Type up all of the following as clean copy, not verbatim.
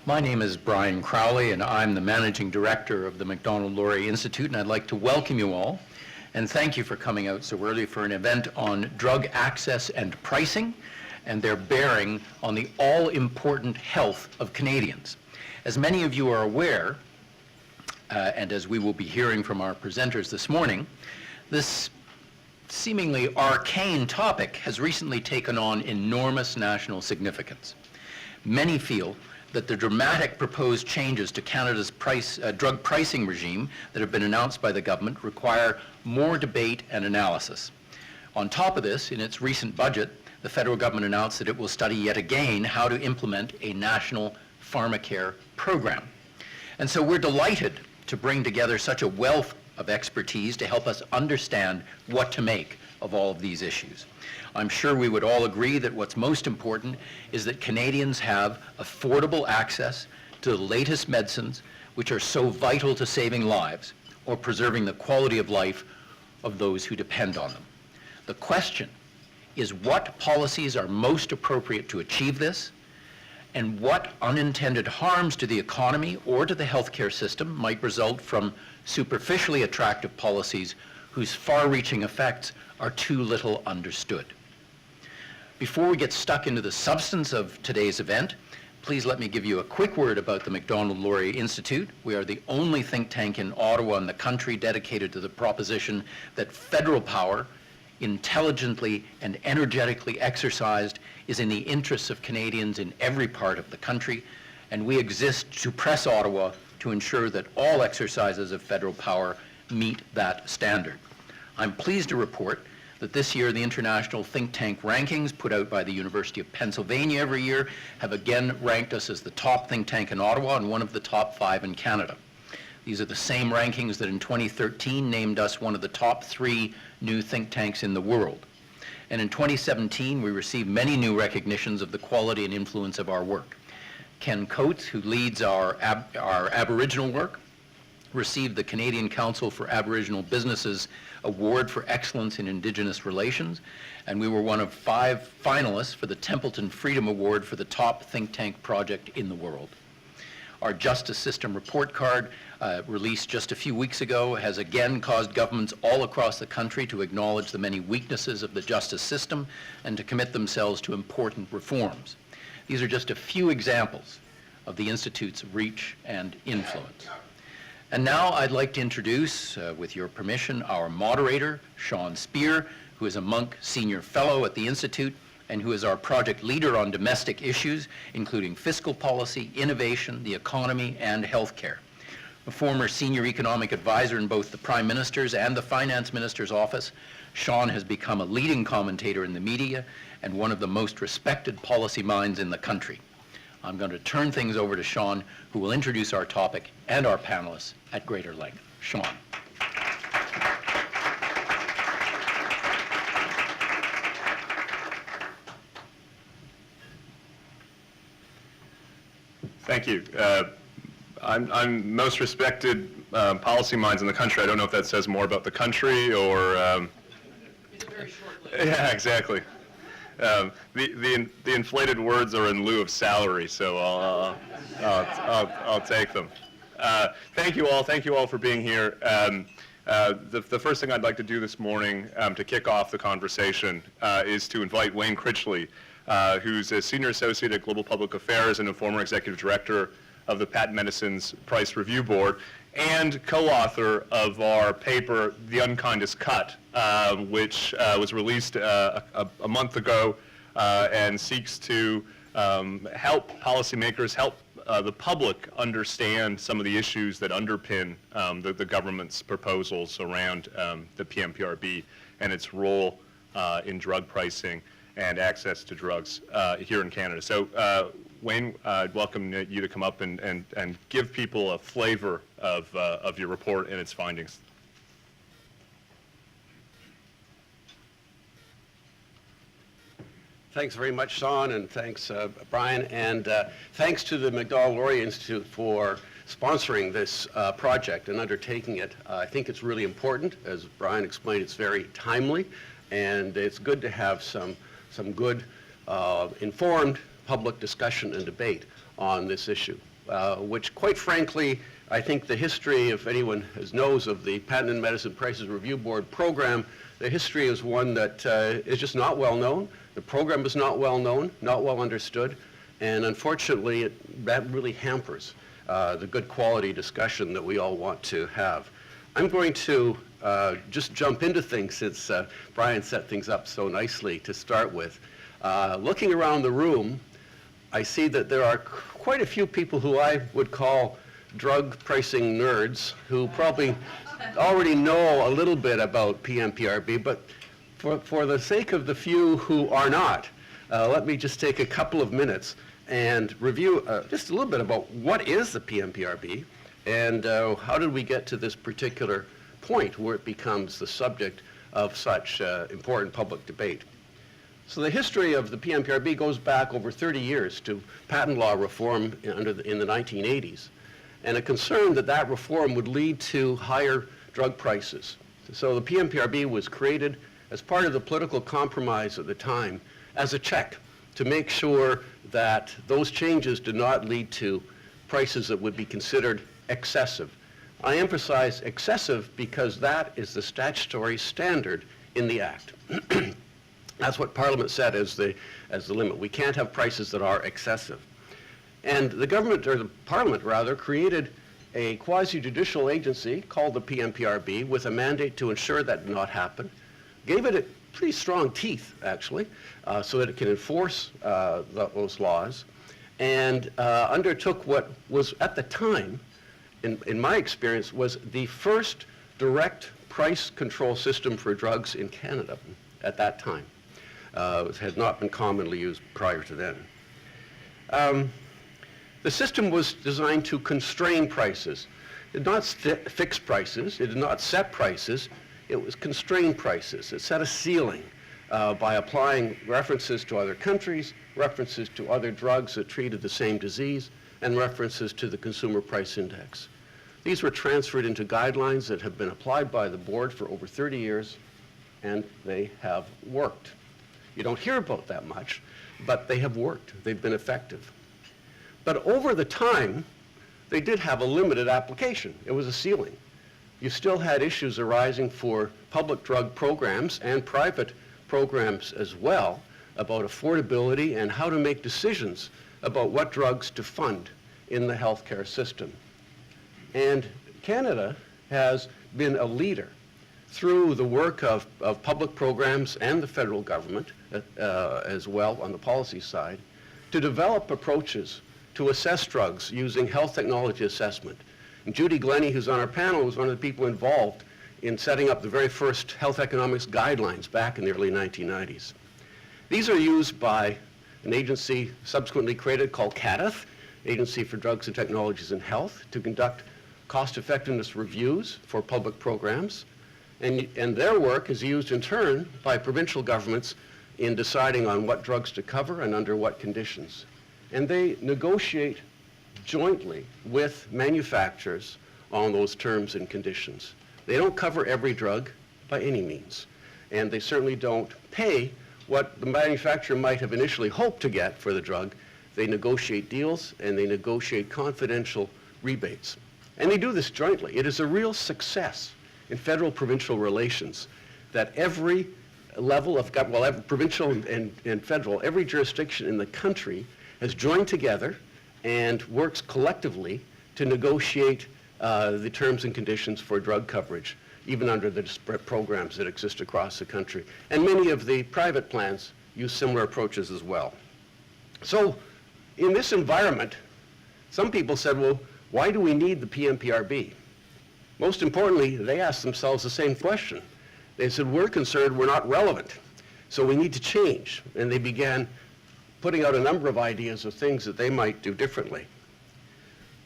My name is Brian Crowley, and I'm the Managing Director of the Macdonald-Laurier Institute, and I'd like to welcome you all and thank you for coming out so early for an event on drug access and pricing and their bearing on the all-important health of Canadians. As many of you are aware, and as we will be hearing from our presenters this morning, this seemingly arcane topic has recently taken on enormous national significance. Many feel that the dramatic proposed changes to Canada's drug pricing regime that have been announced by the government require more debate and analysis. On top of this, in its recent budget, the federal government announced that it will study yet again how to implement a national pharmacare program. And so we're delighted to bring together such a wealth of expertise to help us understand what to make of all of these issues. I'm sure we would all agree that what's most important is that Canadians have affordable access to the latest medicines which are so vital to saving lives or preserving the quality of life of those who depend on them. The question is what policies are most appropriate to achieve this, and what unintended harms to the economy or to the healthcare system might result from superficially attractive policies whose far-reaching effects are too little understood. Before we get stuck into the substance of today's event, please let me give you a quick word about the Macdonald-Laurier Institute. We are the only think tank in Ottawa and the country dedicated to the proposition that federal power, intelligently and energetically exercised, is in the interests of Canadians in every part of the country, and we exist to press Ottawa to ensure that all exercises of federal power meet that standard. I'm pleased to report that this year the international think tank rankings put out by the University of Pennsylvania every year have again ranked us as the top think tank in Ottawa and one of the top 5 in Canada. These are the same rankings that in 2013 named us one of the top 3 new think tanks in the world. And in 2017 we received many new recognitions of the quality and influence of our work. Ken Coates, who leads our Aboriginal work, received the Canadian Council for Aboriginal Businesses Award for Excellence in Indigenous Relations, and we were one of 5 finalists for the Templeton Freedom Award for the top think tank project in the world. Our Justice System Report Card, released just a few weeks ago, has again caused governments all across the country to acknowledge the many weaknesses of the justice system and to commit themselves to important reforms. These are just a few examples of the Institute's reach and influence. And now I'd like to introduce, with your permission, our moderator, Sean Speer, who is a Monk Senior Fellow at the Institute and who is our project leader on domestic issues, including fiscal policy, innovation, the economy, and healthcare. A former senior economic advisor in both the Prime Minister's and the Finance Minister's office, Sean has become a leading commentator in the media and one of the most respected policy minds in the country. I'm going to turn things over to Sean, who will introduce our topic and our panelists at greater length. Sean. Thank you. I'm most respected policy minds in the country. I don't know if that says more about the country or... It's a very short list. Yeah, exactly. The inflated words are in lieu of salary, so I'll take them. Thank you all for being here. The first thing I'd like to do this morning to kick off the conversation is to invite Wayne Critchley, who's a senior associate at Global Public Affairs and a former executive director of the Patent Medicines Price Review Board, and co-author of our paper, The Unkindest Cut, which was released a month ago and seeks to help policymakers, help the public understand some of the issues that underpin the government's proposals around the PMPRB and its role in drug pricing and access to drugs here in Canada. So Wayne, I'd welcome you to come up and give people a flavor of your report and its findings. Thanks very much, Sean, and thanks, Brian, and thanks to the Macdonald-Laurier Institute for sponsoring this project and undertaking it. I think it's really important. As Brian explained, it's very timely, and it's good to have some good, informed public discussion and debate on this issue. which quite frankly, I think the history, if anyone knows of the Patent and Medicine Prices Review Board program, the history is one that is just not well known. The program is not well known, not well understood, and unfortunately that really hampers the good quality discussion that we all want to have. I'm going to just jump into things since Brian set things up so nicely to start with. Looking around the room, I see that there are quite a few people who I would call drug pricing nerds who probably already know a little bit about PMPRB, but for the sake of the few who are not, let me just take a couple of minutes and review just a little bit about what is the PMPRB and how did we get to this particular point where it becomes the subject of such important public debate. So the history of the PMPRB goes back over 30 years to patent law reform in the 1980s, and a concern that that reform would lead to higher drug prices. So the PMPRB was created as part of the political compromise at the time as a check to make sure that those changes did not lead to prices that would be considered excessive. I emphasize excessive because that is the statutory standard in the Act. That's what Parliament said as the limit. We can't have prices that are excessive. And the government, or the Parliament rather, created a quasi-judicial agency called the PMPRB with a mandate to ensure that did not happen. Gave it a pretty strong teeth, actually, so that it can enforce those laws, and undertook what was at the time, in my experience, was the first direct price control system for drugs in Canada at that time. It had not been commonly used prior to then. The system was designed to constrain prices. It did not fix prices. It did not set prices. It was constrained prices. It set a ceiling by applying references to other countries, references to other drugs that treated the same disease, and references to the Consumer Price Index. These were transferred into guidelines that have been applied by the board for over 30 years, and they have worked. You don't hear about that much, but they have worked. They've been effective. But over the time, they did have a limited application. It was a ceiling. You still had issues arising for public drug programs and private programs as well about affordability and how to make decisions about what drugs to fund in the healthcare system. And Canada has been a leader through the work of public programs and the federal government as well on the policy side to develop approaches to assess drugs using health technology assessment. And Judy Glennie, who's on our panel, was one of the people involved in setting up the very first health economics guidelines back in the early 1990s. These are used by an agency subsequently created called CADTH, Agency for Drugs and Technologies in Health, to conduct cost-effectiveness reviews for public programs. And their work is used in turn by provincial governments in deciding on what drugs to cover and under what conditions. And they negotiate jointly with manufacturers on those terms and conditions. They don't cover every drug by any means. And they certainly don't pay what the manufacturer might have initially hoped to get for the drug. They negotiate deals and they negotiate confidential rebates. And they do this jointly. It is a real success in federal-provincial relations that every level of government, well, every provincial and federal, every jurisdiction in the country has joined together and works collectively to negotiate the terms and conditions for drug coverage, even under the disparate programs that exist across the country. And many of the private plans use similar approaches as well. So in this environment, some people said, well, why do we need the PMPRB? Most importantly, they asked themselves the same question. They said, we're concerned we're not relevant, so we need to change. And they began putting out a number of ideas of things that they might do differently.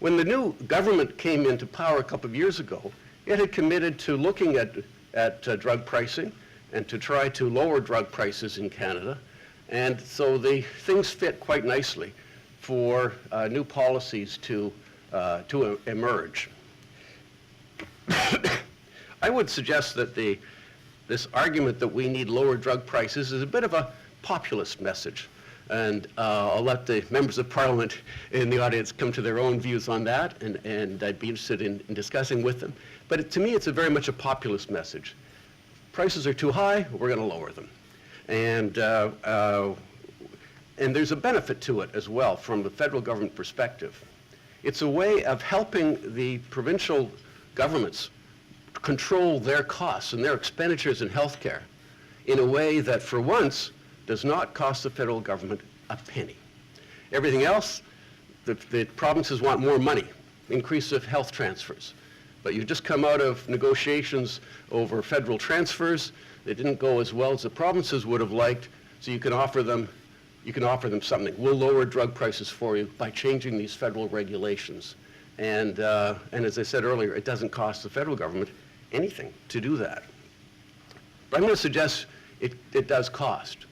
When the new government came into power a couple of years ago, it had committed to looking at drug pricing and to try to lower drug prices in Canada. And so the things fit quite nicely for new policies to emerge. I would suggest that this argument that we need lower drug prices is a bit of a populist message. And I'll let the members of Parliament in the audience come to their own views on that, and I'd be interested in discussing with them. But to me, it's very much a populist message. Prices are too high, we're going to lower them. And there's a benefit to it as well from the federal government perspective. It's a way of helping the provincial governments control their costs and their expenditures in healthcare in a way that, for once, does not cost the federal government a penny. Everything else, the provinces want more money, increase of health transfers. But you've just come out of negotiations over federal transfers. They didn't go as well as the provinces would have liked, so you can offer them something. We'll lower drug prices for you by changing these federal regulations. And as I said earlier, it doesn't cost the federal government anything to do that. But I'm going to suggest it does cost.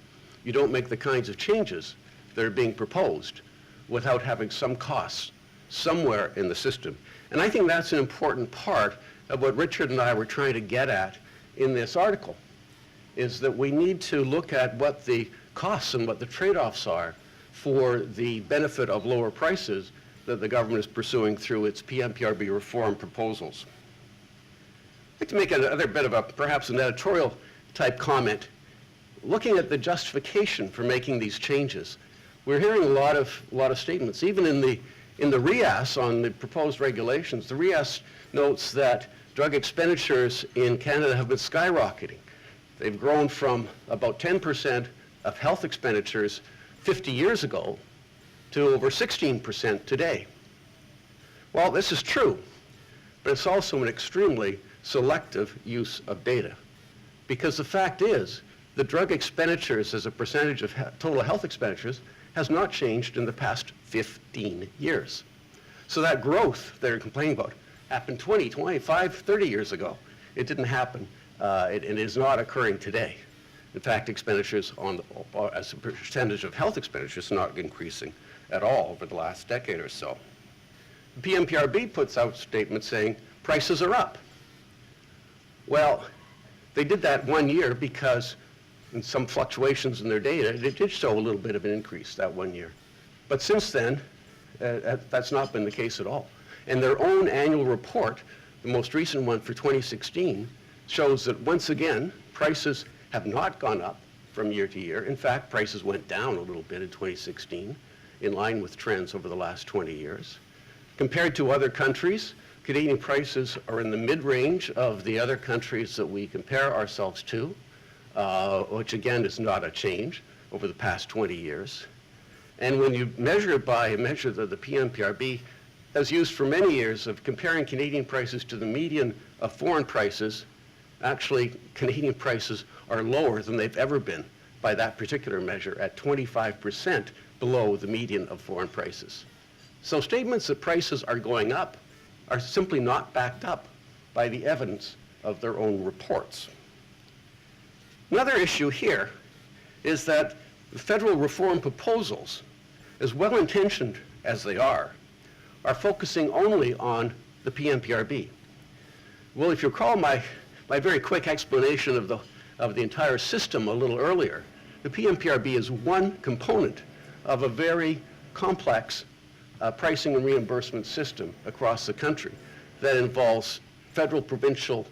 You don't make the kinds of changes that are being proposed without having some costs somewhere in the system. And I think that's an important part of what Richard and I were trying to get at in this article, is that we need to look at what the costs and what the trade-offs are for the benefit of lower prices that the government is pursuing through its PMPRB reform proposals. I'd like to make another bit of perhaps an editorial type comment. Looking at the justification for making these changes, we're hearing a lot of statements. Even in the RIAS on the proposed regulations, the RIAS notes that drug expenditures in Canada have been skyrocketing. They've grown from about 10% of health expenditures 50 years ago to over 16% today. Well, this is true, but it's also an extremely selective use of data. Because the fact is, the drug expenditures as a percentage of total health expenditures has not changed in the past 15 years. So that growth they're complaining about happened 20, 25, 30 years ago. It didn't happen, and it is not occurring today. In fact, expenditures as a percentage of health expenditures is not increasing at all over the last decade or so. The PMPRB puts out statements saying prices are up. Well, they did that 1 year because in some fluctuations in their data, it did show a little bit of an increase that 1 year. But since then, that's not been the case at all. And their own annual report, the most recent one for 2016, shows that once again, prices have not gone up from year to year. In fact, prices went down a little bit in 2016, in line with trends over the last 20 years. Compared to other countries, Canadian prices are in the mid-range of the other countries that we compare ourselves to, which again is not a change over the past 20 years. And when you measure it by a measure that the PMPRB has used for many years of comparing Canadian prices to the median of foreign prices, actually Canadian prices are lower than they've ever been by that particular measure, at 25% below the median of foreign prices. So statements that prices are going up are simply not backed up by the evidence of their own reports. Another issue here is that the federal reform proposals, as well-intentioned as they are focusing only on the PMPRB. Well, if you recall my very quick explanation of the entire system a little earlier, the PMPRB is one component of a very complex pricing and reimbursement system across the country that involves federal, provincial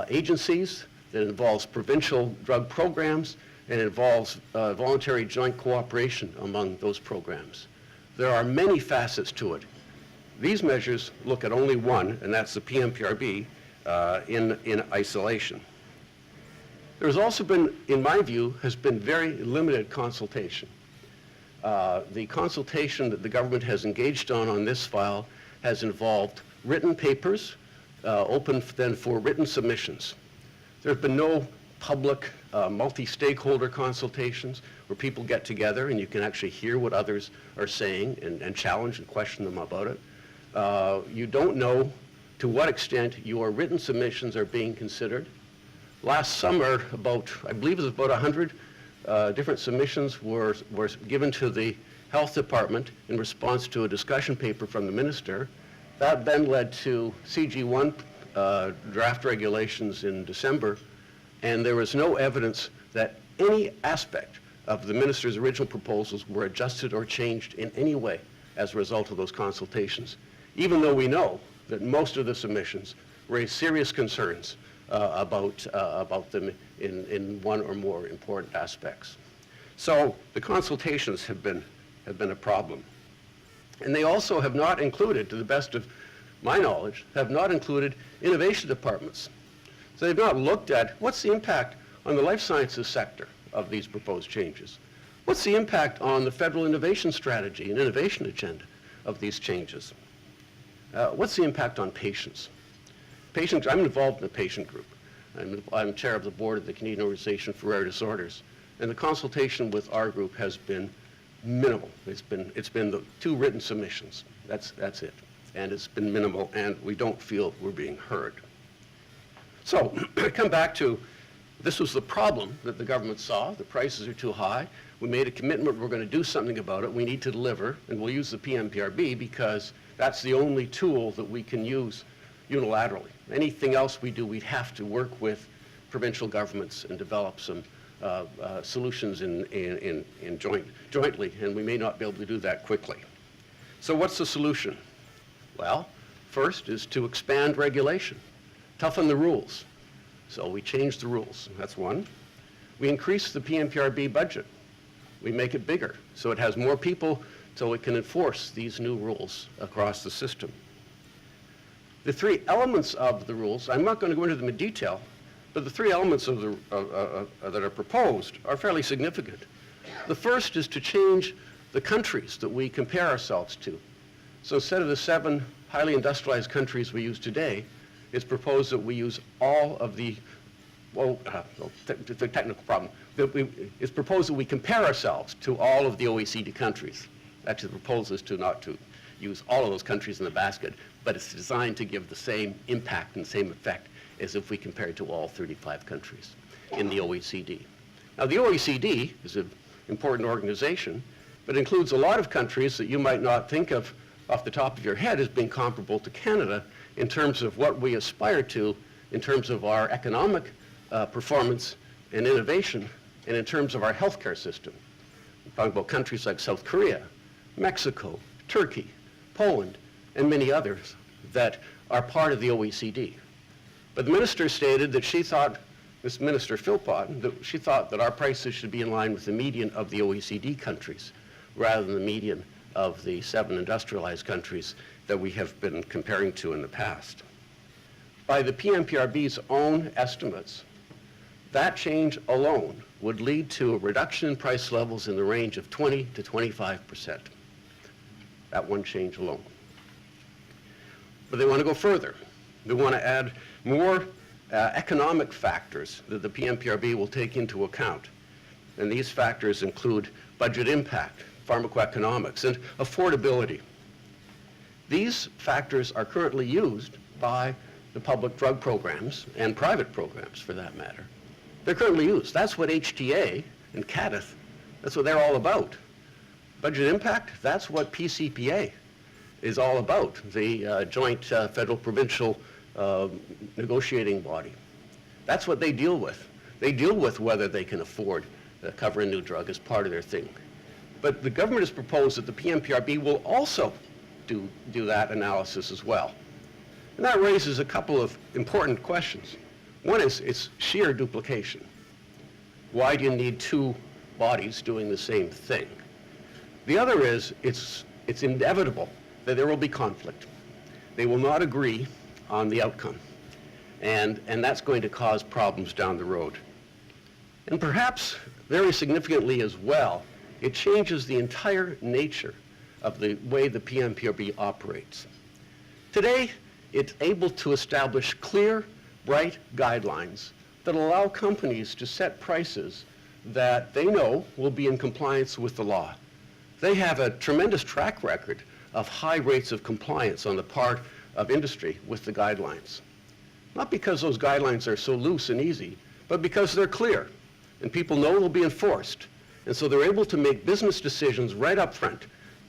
agencies, that involves provincial drug programs, and involves voluntary joint cooperation among those programs. There are many facets to it. These measures look at only one, and that's the PMPRB in isolation. There's also been, in my view, has been very limited consultation. The consultation that the government has engaged on this file has involved written papers, open then for written submissions. There have been no public multi-stakeholder consultations where people get together and you can actually hear what others are saying and challenge and question them about it. You don't know to what extent your written submissions are being considered. Last summer, I believe it was about 100 different submissions were given to the health department in response to a discussion paper from the minister. That then led to CG1 draft regulations in December, and there was no evidence that any aspect of the minister's original proposals were adjusted or changed in any way as a result of those consultations, even though we know that most of the submissions raise serious concerns about them in one or more important aspects. So the consultations have been a problem. And they also have not included, to the best of my knowledge, have not included innovation departments. So they've not looked at what's the impact on the life sciences sector of these proposed changes. What's the impact on the federal innovation strategy and innovation agenda of these changes? What's the impact on patients? I'm involved in a patient group. I'm chair of the board of the Canadian Organization for Rare Disorders, and the consultation with our group has been minimal. It's been the 2 written submissions. That's it. And it's been minimal, and we don't feel we're being heard. So I come back to, this was the problem that the government saw. The prices are too high. We made a commitment, we're going to do something about it. We need to deliver, and we'll use the PMPRB because that's the only tool that we can use unilaterally. Anything else we do, we'd have to work with provincial governments and develop some solutions jointly, and we may not be able to do that quickly. So what's the solution? Well, first is to expand regulation, toughen the rules. So we change the rules, that's one. We increase the PMPRB budget. We make it bigger, so it has more people, so it can enforce these new rules across the system. The 3 elements of the rules, I'm not going to go into them in detail, but the 3 elements that are proposed are fairly significant. The first is to change the countries that we compare ourselves to. So instead of the 7 highly industrialized countries we use today, it's proposed that we use all of the, the technical problem, it's proposed that we compare ourselves to all of the OECD countries. Actually, the proposal is not to use all of those countries in the basket, but it's designed to give the same impact and same effect as if we compared to all 35 countries in the OECD. Now, the OECD is an important organization, but it includes a lot of countries that you might not think of off the top of your head as being comparable to Canada in terms of what we aspire to, in terms of our economic performance and innovation, and in terms of our healthcare system. We're talking about countries like South Korea, Mexico, Turkey, Poland, and many others that are part of the OECD. But the minister stated that she thought, this Minister Philpott, that she thought that our prices should be in line with the median of the OECD countries, rather than the median of the 7 industrialized countries that we have been comparing to in the past. By the PMPRB's own estimates, that change alone would lead to a reduction in price levels in the range of 20 to 25%. That one change alone. But they want to go further. They want to add more economic factors that the PMPRB will take into account. And these factors include budget impact, pharmacoeconomics, and affordability. These factors are currently used by the public drug programs and private programs, for that matter. They're currently used. That's what HTA and CADITH, that's what they're all about. Budget impact, that's what PCPA is all about, the joint federal-provincial negotiating body. That's what they deal with. They deal with whether they can afford to cover a new drug as part of their thing. But the government has proposed that the PMPRB will also do that analysis as well. And that raises a couple of important questions. One is it's sheer duplication. Why do you need 2 bodies doing the same thing? The other is it's inevitable that there will be conflict. They will not agree on the outcome. And that's going to cause problems down the road. And perhaps very significantly as well, it changes the entire nature of the way the PMPRB operates. Today, it's able to establish clear, bright guidelines that allow companies to set prices that they know will be in compliance with the law. They have a tremendous track record of high rates of compliance on the part of industry with the guidelines. Not because those guidelines are so loose and easy, but because they're clear and people know they'll be enforced. And so they're able to make business decisions right up front.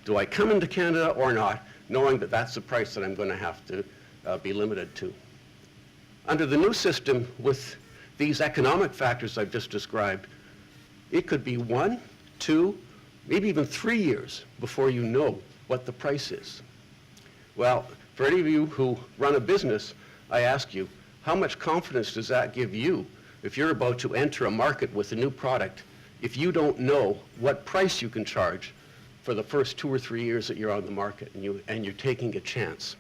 Do I come into Canada or not, knowing that that's the price that I'm going to have to be limited to. Under the new system with these economic factors I've just described, it could be 1, 2, maybe even 3 years before you know what the price is. Well, for any of you who run a business, I ask you, how much confidence does that give you if you're about to enter a market with a new product, if you don't know what price you can charge for the first 2 or 3 years that you're on the market and you're taking a chance?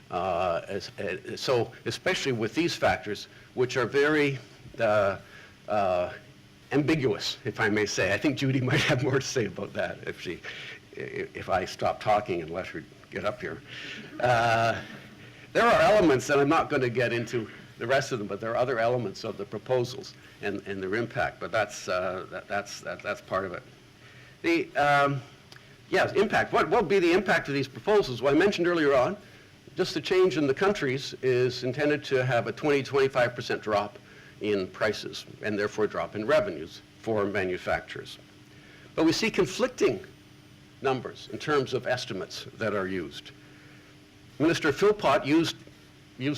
So especially with these factors, which are very ambiguous, if I may say. I think Judy might have more to say about that if I stop talking and let her get up here. There are elements, and I'm not going to get into the rest of them, but there are other elements of the proposals and their impact, but that's part of it. Yes, impact. What will be the impact of these proposals? Well, I mentioned earlier on, just the change in the countries is intended to have a 20-25% drop in prices and therefore a drop in revenues for manufacturers. But we see conflicting numbers in terms of estimates that are used. Minister Philpott used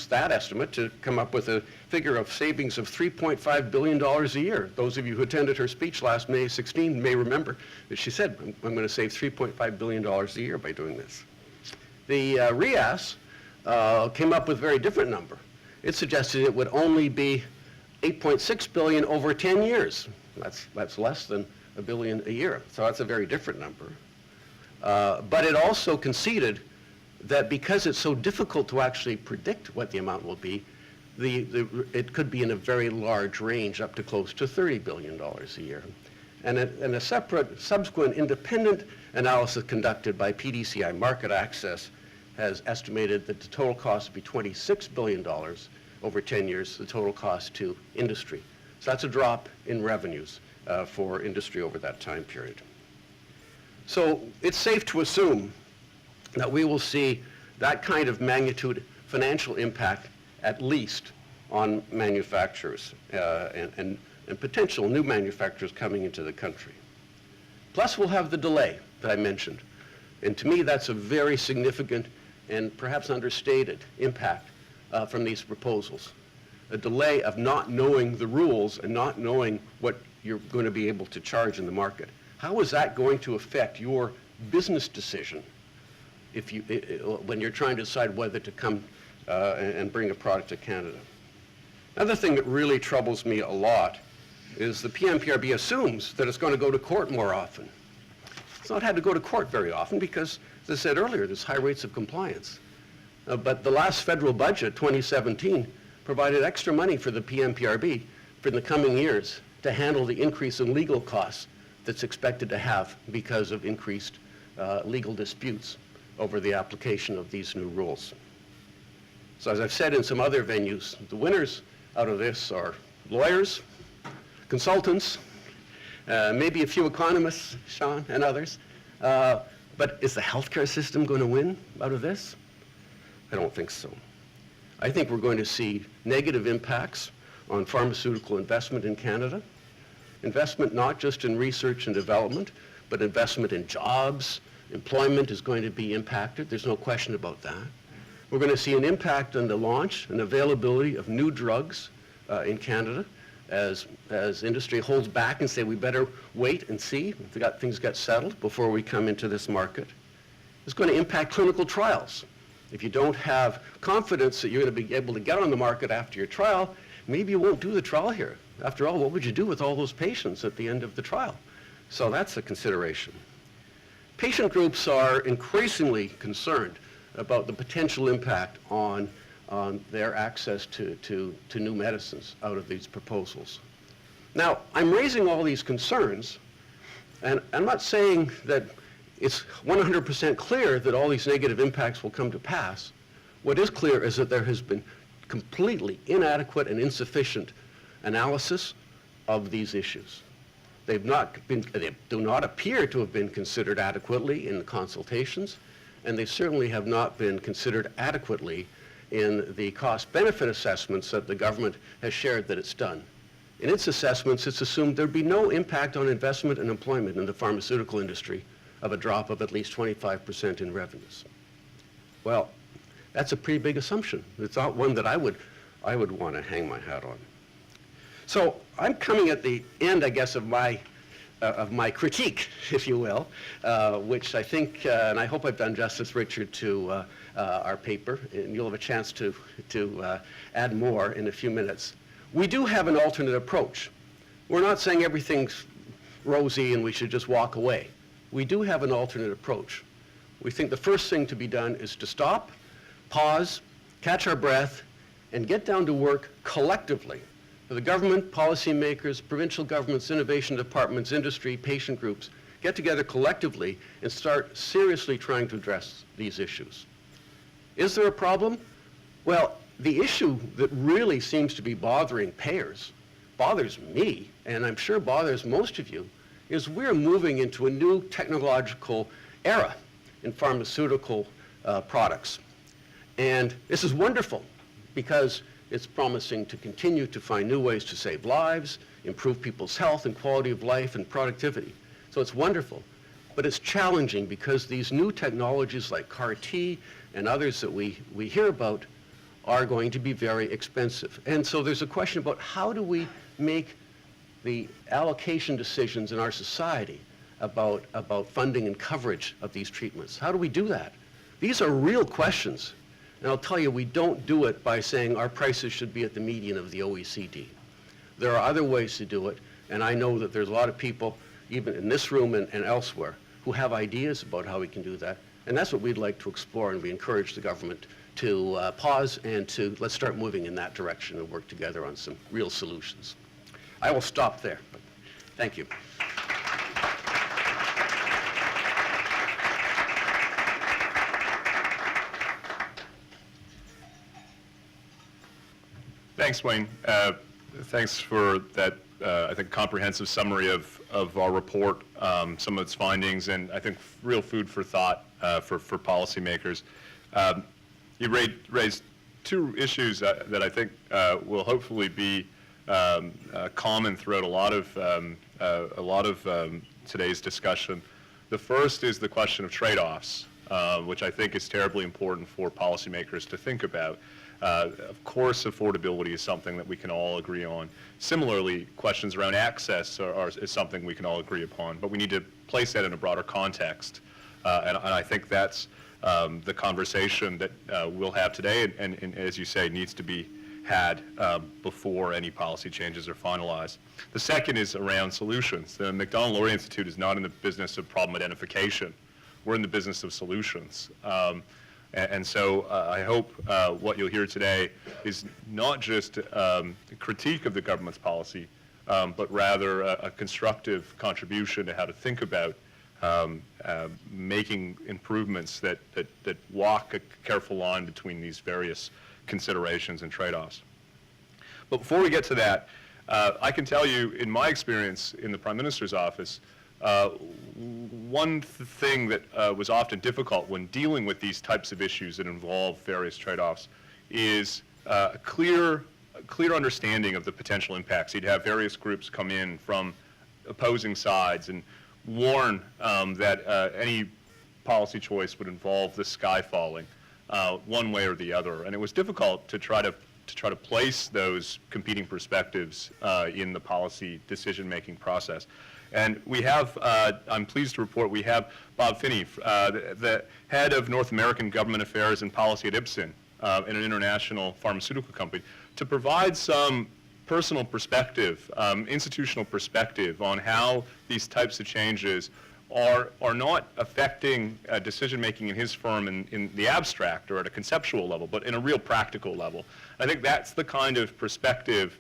that estimate to come up with a figure of savings of $3.5 billion a year. Those of you who attended her speech last May 16 may remember that she said, I'm going to save $3.5 billion a year by doing this. The RIAS came up with a very different number. It suggested it would only be $8.6 billion over 10 years. That's less than $1 billion a year. So that's a very different number. But it also conceded that because it's so difficult to actually predict what the amount will be, it could be in a very large range, up to close to $30 billion a year. And a separate, subsequent independent analysis conducted by PDCI Market Access has estimated that the total cost would be $26 billion over 10 years, the total cost to industry. So that's a drop in revenues for industry over that time period. So it's safe to assume that we will see that kind of magnitude financial impact at least on manufacturers and potential new manufacturers coming into the country. Plus we'll have the delay that I mentioned. And to me that's a very significant and perhaps understated impact from these proposals. A delay of not knowing the rules and not knowing what you're going to be able to charge in the market. How is that going to affect your business decision when you're trying to decide whether to come and bring a product to Canada? Another thing that really troubles me a lot is the PMPRB assumes that it's going to go to court more often. It's not had to go to court very often because, as I said earlier, there's high rates of compliance. But the last federal budget, 2017, provided extra money for the PMPRB for the coming years to handle the increase in legal costs that's expected to have because of increased legal disputes over the application of these new rules. So as I've said in some other venues, the winners out of this are lawyers, consultants, maybe a few economists, Sean, and others. But is the healthcare system going to win out of this? I don't think so. I think we're going to see negative impacts on pharmaceutical investment in Canada. Investment not just in research and development, but investment in jobs. Employment is going to be impacted. There's no question about that. We're going to see an impact on the launch and availability of new drugs in Canada as industry holds back and say we better wait and see if things get settled before we come into this market. It's going to impact clinical trials. If you don't have confidence that you're going to be able to get on the market after your trial, maybe you won't do the trial here. After all, what would you do with all those patients at the end of the trial? So that's a consideration. Patient groups are increasingly concerned about the potential impact on their access to new medicines out of these proposals. Now, I'm raising all these concerns, and I'm not saying that it's 100% clear that all these negative impacts will come to pass. What is clear is that there has been completely inadequate and insufficient analysis of these issues. They do not appear to have been considered adequately in the consultations, and they certainly have not been considered adequately in the cost-benefit assessments that the government has shared that it's done. In its assessments, it's assumed there'd be no impact on investment and employment in the pharmaceutical industry of a drop of at least 25% in revenues. Well, that's a pretty big assumption. It's not one that I would want to hang my hat on. So I'm coming at the end, I guess, of my of my critique, if you will, which I think, and I hope I've done justice, Richard, to our paper, and you'll have a chance to add more in a few minutes. We do have an alternate approach. We're not saying everything's rosy and we should just walk away. We do have an alternate approach. We think the first thing to be done is to stop, pause, catch our breath, and get down to work collectively. The government, policymakers, provincial governments, innovation departments, industry, patient groups, get together collectively and start seriously trying to address these issues. Is there a problem? Well, the issue that really seems to be bothering payers, bothers me, and I'm sure bothers most of you, is we're moving into a new technological era in pharmaceutical products. And this is wonderful because it's promising to continue to find new ways to save lives, improve people's health and quality of life and productivity. So it's wonderful. But it's challenging because these new technologies like CAR-T and others that we hear about are going to be very expensive. And so there's a question about how do we make the allocation decisions in our society about funding and coverage of these treatments. How do we do that? These are real questions. And I'll tell you, we don't do it by saying our prices should be at the median of the OECD. There are other ways to do it, and I know that there's a lot of people, even in this room and elsewhere, who have ideas about how we can do that. And that's what we'd like to explore, and we encourage the government to pause and to let's start moving in that direction and work together on some real solutions. I will stop there, but thank you. Thanks, Wayne. Thanks for that, I think, comprehensive summary of our report, some of its findings, and I think real food for thought for policymakers. You raised two issues that I think will hopefully be common throughout a lot of today's discussion. The first is the question of trade-offs, which I think is terribly important for policymakers to think about. Of course, affordability is something that we can all agree on. Similarly, questions around access is something we can all agree upon, but we need to place that in a broader context. And I think that's the conversation that we'll have today, and as you say, needs to be had before any policy changes are finalized. The second is around solutions. The Macdonald-Laurier Institute is not in the business of problem identification. We're in the business of solutions. And so I hope what you'll hear today is not just a critique of the government's policy, but rather a constructive contribution to how to think about making improvements that walk a careful line between these various considerations and trade-offs. But before we get to that, I can tell you, in my experience in the Prime Minister's office, one thing that was often difficult when dealing with these types of issues that involve various trade-offs is a clear understanding of the potential impacts. You'd have various groups come in from opposing sides and warn that any policy choice would involve the sky falling one way or the other, and it was difficult to try to place those competing perspectives in the policy decision-making process. And we have, I'm pleased to report, we have Bob Finney, the head of North American Government Affairs and Policy at Ipsen, in an international pharmaceutical company, to provide some personal perspective, institutional perspective on how these types of changes are not affecting decision-making in his firm in the abstract or at a conceptual level, but in a real practical level. I think that's the kind of perspective,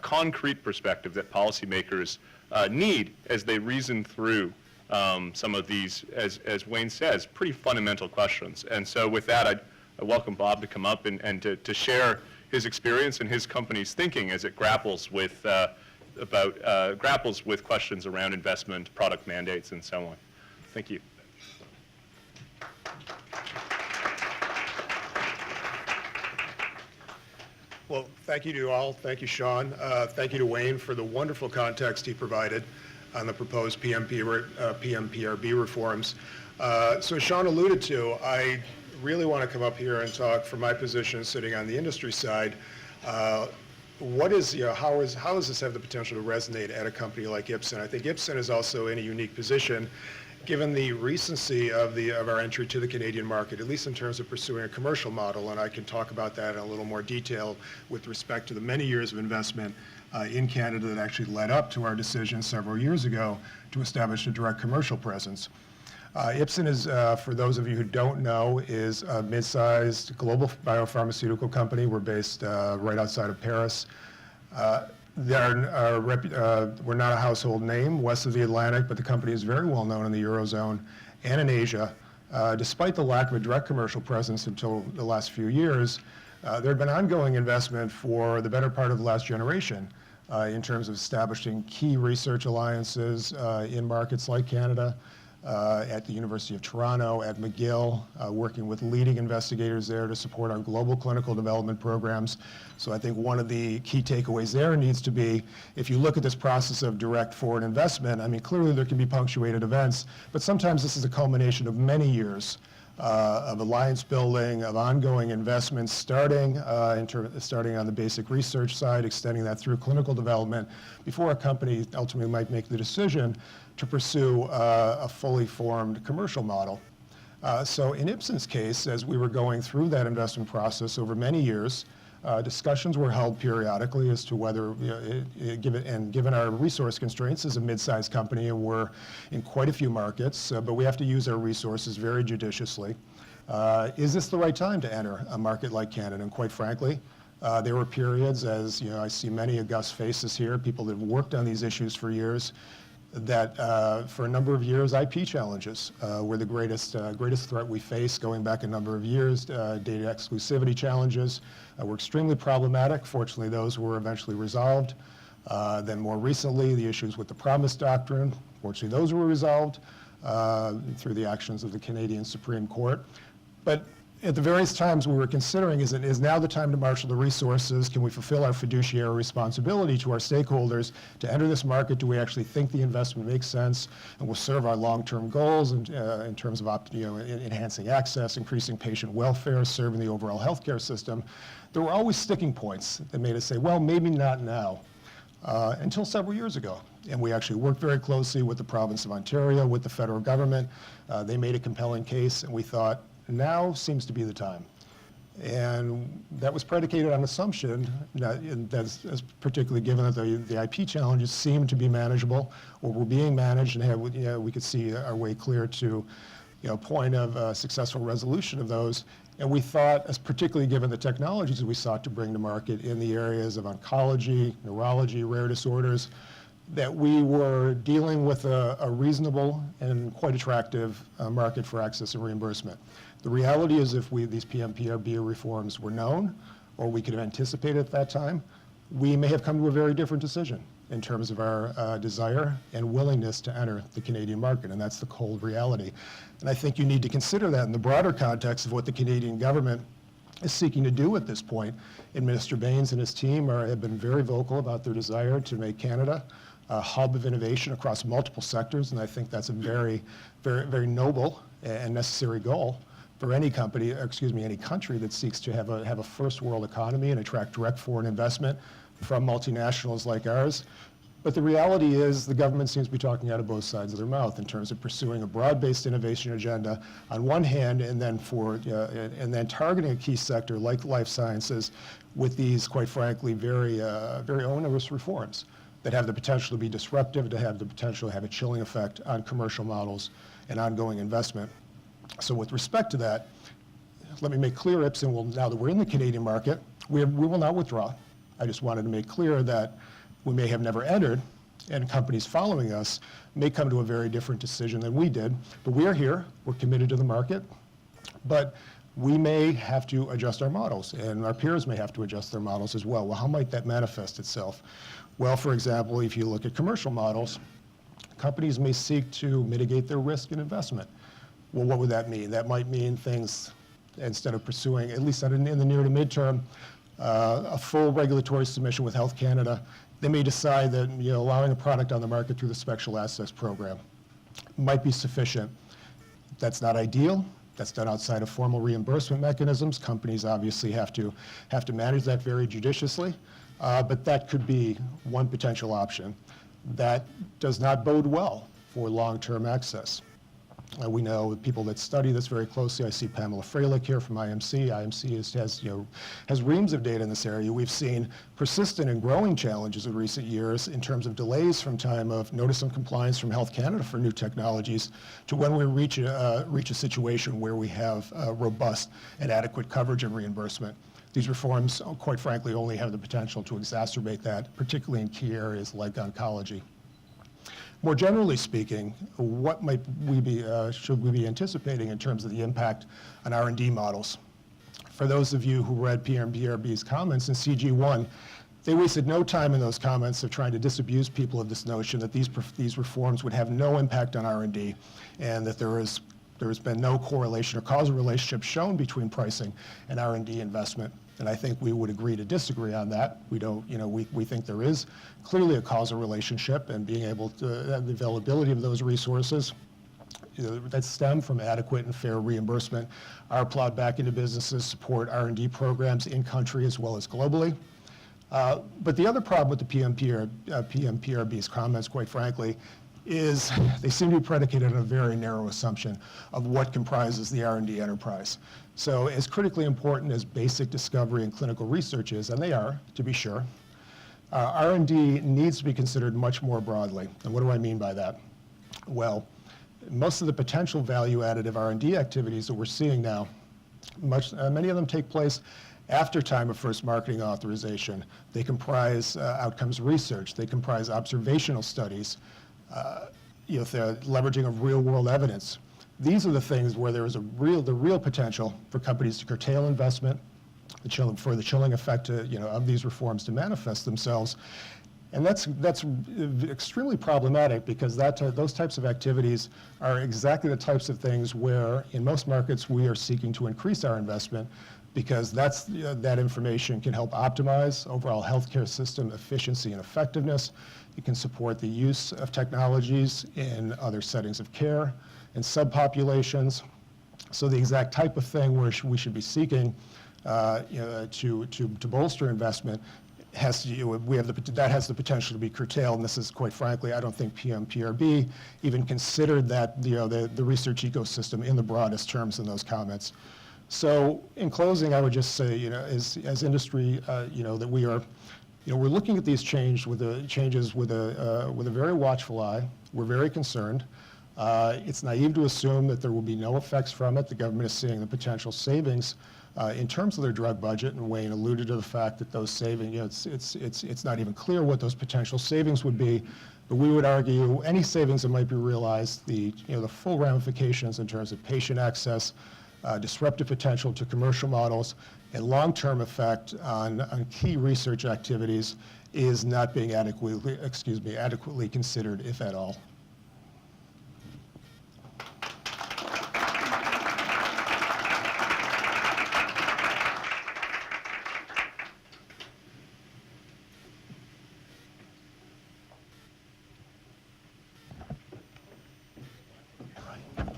concrete perspective, that policymakers need as they reason through some of these, as Wayne says, pretty fundamental questions. And so with that, I welcome Bob to come up and to share his experience and his company's thinking as it grapples with grapples with questions around investment, product mandates, and so on. Thank you. Well, thank you to all. Thank you, Sean. Thank you to Wayne for the wonderful context he provided on the proposed PMPRB reforms. So as Sean alluded to, I really want to come up here and talk from my position sitting on the industry side what is, how does this have the potential to resonate at a company like Ipsen? I think Ipsen is also in a unique position given the recency of our entry to the Canadian market, at least in terms of pursuing a commercial model, and I can talk about that in a little more detail with respect to the many years of investment in Canada that actually led up to our decision several years ago to establish a direct commercial presence. Ipsen is, for those of you who don't know, is a mid-sized global biopharmaceutical company. We're based right outside of Paris. We're not a household name west of the Atlantic, but the company is very well known in the Eurozone and in Asia. Despite the lack of a direct commercial presence until the last few years, there had been ongoing investment for the better part of the last generation in terms of establishing key research alliances in markets like Canada, at the University of Toronto, at McGill, working with leading investigators there to support our global clinical development programs. So I think one of the key takeaways there needs to be, if you look at this process of direct foreign investment, I mean, clearly there can be punctuated events, but sometimes this is a culmination of many years of alliance building, of ongoing investments, starting on the basic research side, extending that through clinical development, before a company ultimately might make the decision to pursue a fully formed commercial model. So in Ipsen's case, as we were going through that investment process over many years, discussions were held periodically as to whether, given our resource constraints as a mid-sized company, and we're in quite a few markets, but we have to use our resources very judiciously. Is this the right time to enter a market like Canada? And quite frankly, there were periods, as I see many august faces here, people that have worked on these issues for years, that for a number of years, IP challenges were the greatest threat we faced going back a number of years. Data exclusivity challenges were extremely problematic. Fortunately, those were eventually resolved. Then more recently, the issues with the promise doctrine, fortunately, those were resolved through the actions of the Canadian Supreme Court. But at the various times we were considering, is now the time to marshal the resources? Can we fulfill our fiduciary responsibility to our stakeholders to enter this market? Do we actually think the investment makes sense and will serve our long-term goals in terms of enhancing access, increasing patient welfare, serving the overall healthcare system? There were always sticking points that made us say, well, maybe not now, until several years ago. And we actually worked very closely with the province of Ontario, with the federal government. They made a compelling case, and we thought, now seems to be the time. And that was predicated on assumption that's particularly given that the IP challenges seemed to be manageable or were being managed, and we could see our way clear to a point of successful resolution of those. And we thought, as particularly given the technologies that we sought to bring to market in the areas of oncology, neurology, rare disorders, that we were dealing with a reasonable and quite attractive market for access and reimbursement. The reality is if these PMPRB reforms were known, or we could have anticipated at that time, we may have come to a very different decision in terms of our desire and willingness to enter the Canadian market, and that's the cold reality. And I think you need to consider that in the broader context of what the Canadian government is seeking to do at this point. And Minister Baines and his team have been very vocal about their desire to make Canada a hub of innovation across multiple sectors, and I think that's a very, very, very noble and necessary goal for any country that seeks to have a first world economy and attract direct foreign investment from multinationals like ours. But the reality is the government seems to be talking out of both sides of their mouth in terms of pursuing a broad-based innovation agenda on one hand, and then targeting a key sector like life sciences with these, quite frankly, very onerous reforms that have the potential to be disruptive, to have the potential to have a chilling effect on commercial models and ongoing investment. So with respect to that, let me make clear, Ipsen will, now that we're in the Canadian market, we will not withdraw. I just wanted to make clear that we may have never entered, and companies following us may come to a very different decision than we did. But we are here, we're committed to the market, but we may have to adjust our models, and our peers may have to adjust their models as well. Well, how might that manifest itself? Well, for example, if you look at commercial models, companies may seek to mitigate their risk and investment. Well, what would that mean? That might mean things, instead of pursuing, at least in the near to midterm, a full regulatory submission with Health Canada, they may decide that allowing a product on the market through the Special Access Program might be sufficient. That's not ideal, That's done outside of formal reimbursement mechanisms. Companies obviously have to manage that very judiciously, but that could be one potential option. That does not bode well for long-term access. We know people that study this very closely. I see Pamela Freilich here from IMC. IMC has reams of data in this area. We've seen persistent and growing challenges in recent years in terms of delays from time of notice of compliance from Health Canada for new technologies to when we reach a situation where we have robust and adequate coverage and reimbursement. These reforms, quite frankly, only have the potential to exacerbate that, particularly in key areas like oncology. More generally speaking, what might we be, should we be anticipating in terms of the impact on R&D models? For those of you who read PMPRB's comments in CG1, they wasted no time in those comments of trying to disabuse people of this notion that these reforms would have no impact on R&D and that there has been no correlation or causal relationship shown between pricing and R&D investment. And I think we would agree to disagree on that. We don't, we think there is clearly a causal relationship, and being able to, the availability of those resources that stem from adequate and fair reimbursement are plowed back into businesses, support R&D programs in country as well as globally. But the other problem with the PMPRB's comments, quite frankly, is they seem to be predicated on a very narrow assumption of what comprises the R&D enterprise. So as critically important as basic discovery and clinical research is, and they are, to be sure, R&D needs to be considered much more broadly. And what do I mean by that? Well, most of the potential value additive R&D activities that we're seeing now, many of them take place after time of first marketing authorization. They comprise outcomes research. They comprise observational studies, the leveraging of real-world evidence. These are the things where there is the real potential for companies to curtail investment, for the chilling effect of these reforms to manifest themselves. And that's extremely problematic, because those types of activities are exactly the types of things where, in most markets, we are seeking to increase our investment, because that information can help optimize overall healthcare system efficiency and effectiveness. It can support the use of technologies in other settings of care and subpopulations. So the exact type of thing where we should be seeking to bolster investment has the potential to be curtailed. And this is, quite frankly, I don't think PMPRB even considered that the research ecosystem in the broadest terms in those comments. So in closing, I would just say, as industry, that we are, we're looking at these changes with a very watchful eye. We're very concerned. It's naive to assume that there will be no effects from it. The government is seeing the potential savings in terms of their drug budget, and Wayne alluded to the fact that those savings, it's not even clear what those potential savings would be. But we would argue any savings that might be realized, the full ramifications in terms of patient access, disruptive potential to commercial models, and long-term effect on key research activities is not being adequately considered, if at all.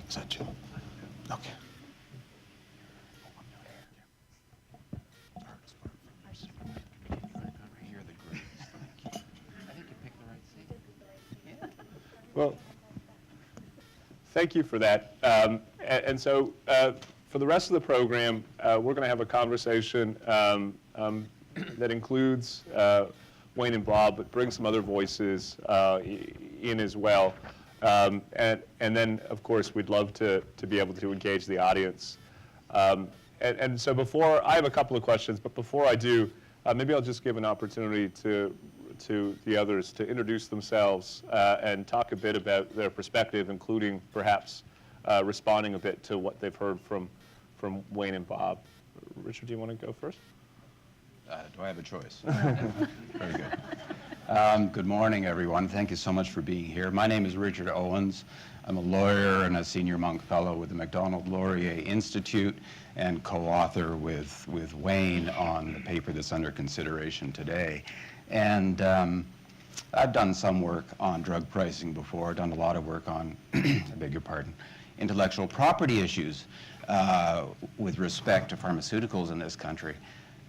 Is that you? Okay. Well, thank you for that. And so for the rest of the program, we're going to have a conversation that includes Wayne and Bob, but brings some other voices in as well. And then, of course, we'd love to be able to engage the audience. And so I have a couple of questions, but before I do, maybe I'll just give an opportunity to the others to introduce themselves and talk a bit about their perspective, including perhaps responding a bit to what they've heard from Wayne and Bob. Richard, do you want to go first? Do I have a choice? Very good. Good morning, everyone. Thank you so much for being here. My name is Richard Owens. I'm a lawyer and a senior Monk Fellow with the Macdonald-Laurier Institute, and co-author with Wayne on the paper that's under consideration today. And I've done some work on drug pricing before, done a lot of work on, I beg your pardon, intellectual property issues with respect to pharmaceuticals in this country.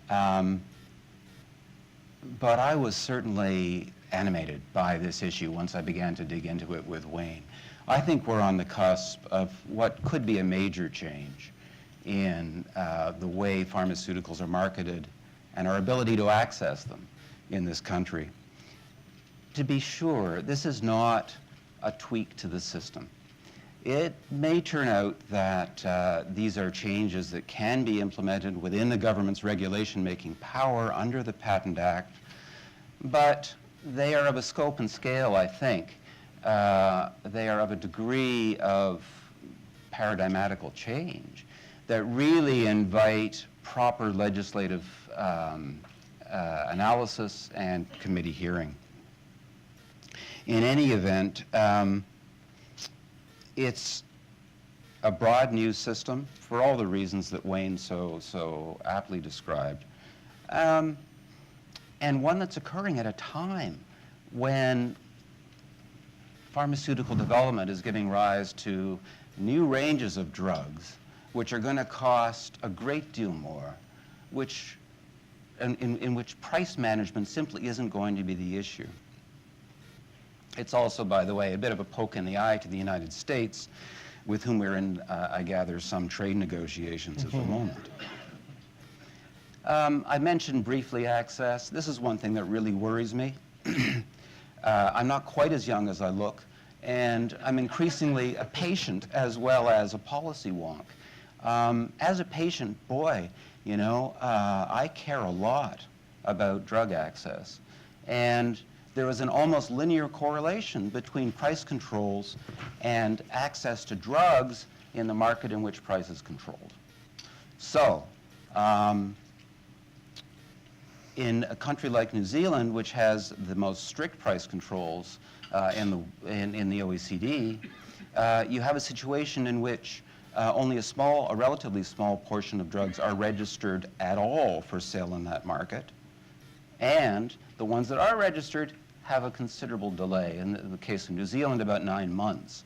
But I was certainly animated by this issue once I began to dig into it with Wayne. I think we're on the cusp of what could be a major change in the way pharmaceuticals are marketed and our ability to access them in this country. To be sure, this is not a tweak to the system. It may turn out that these are changes that can be implemented within the government's regulation-making power under the Patent Act, but they are of a scope and scale, I think. They are of a degree of paradigmatical change that really invite proper legislative analysis and committee hearing. In any event, it's a broad new system for all the reasons that Wayne so aptly described, and one that's occurring at a time when pharmaceutical development is giving rise to new ranges of drugs which are going to cost a great deal more, in which price management simply isn't going to be the issue. It's also, by the way, a bit of a poke in the eye to the United States, with whom we're in, I gather, some trade negotiations at the moment. I mentioned briefly access. This is one thing that really worries me. I'm not quite as young as I look, and I'm increasingly a patient as well as a policy wonk. As a patient, boy, you know, I care a lot about drug access. And there is an almost linear correlation between price controls and access to drugs in the market in which price is controlled. So, in a country like New Zealand, which has the most strict price controls in the OECD, you have a situation in which only a relatively small portion of drugs are registered at all for sale in that market, and the ones that are registered have a considerable delay. In the case of New Zealand, about 9 months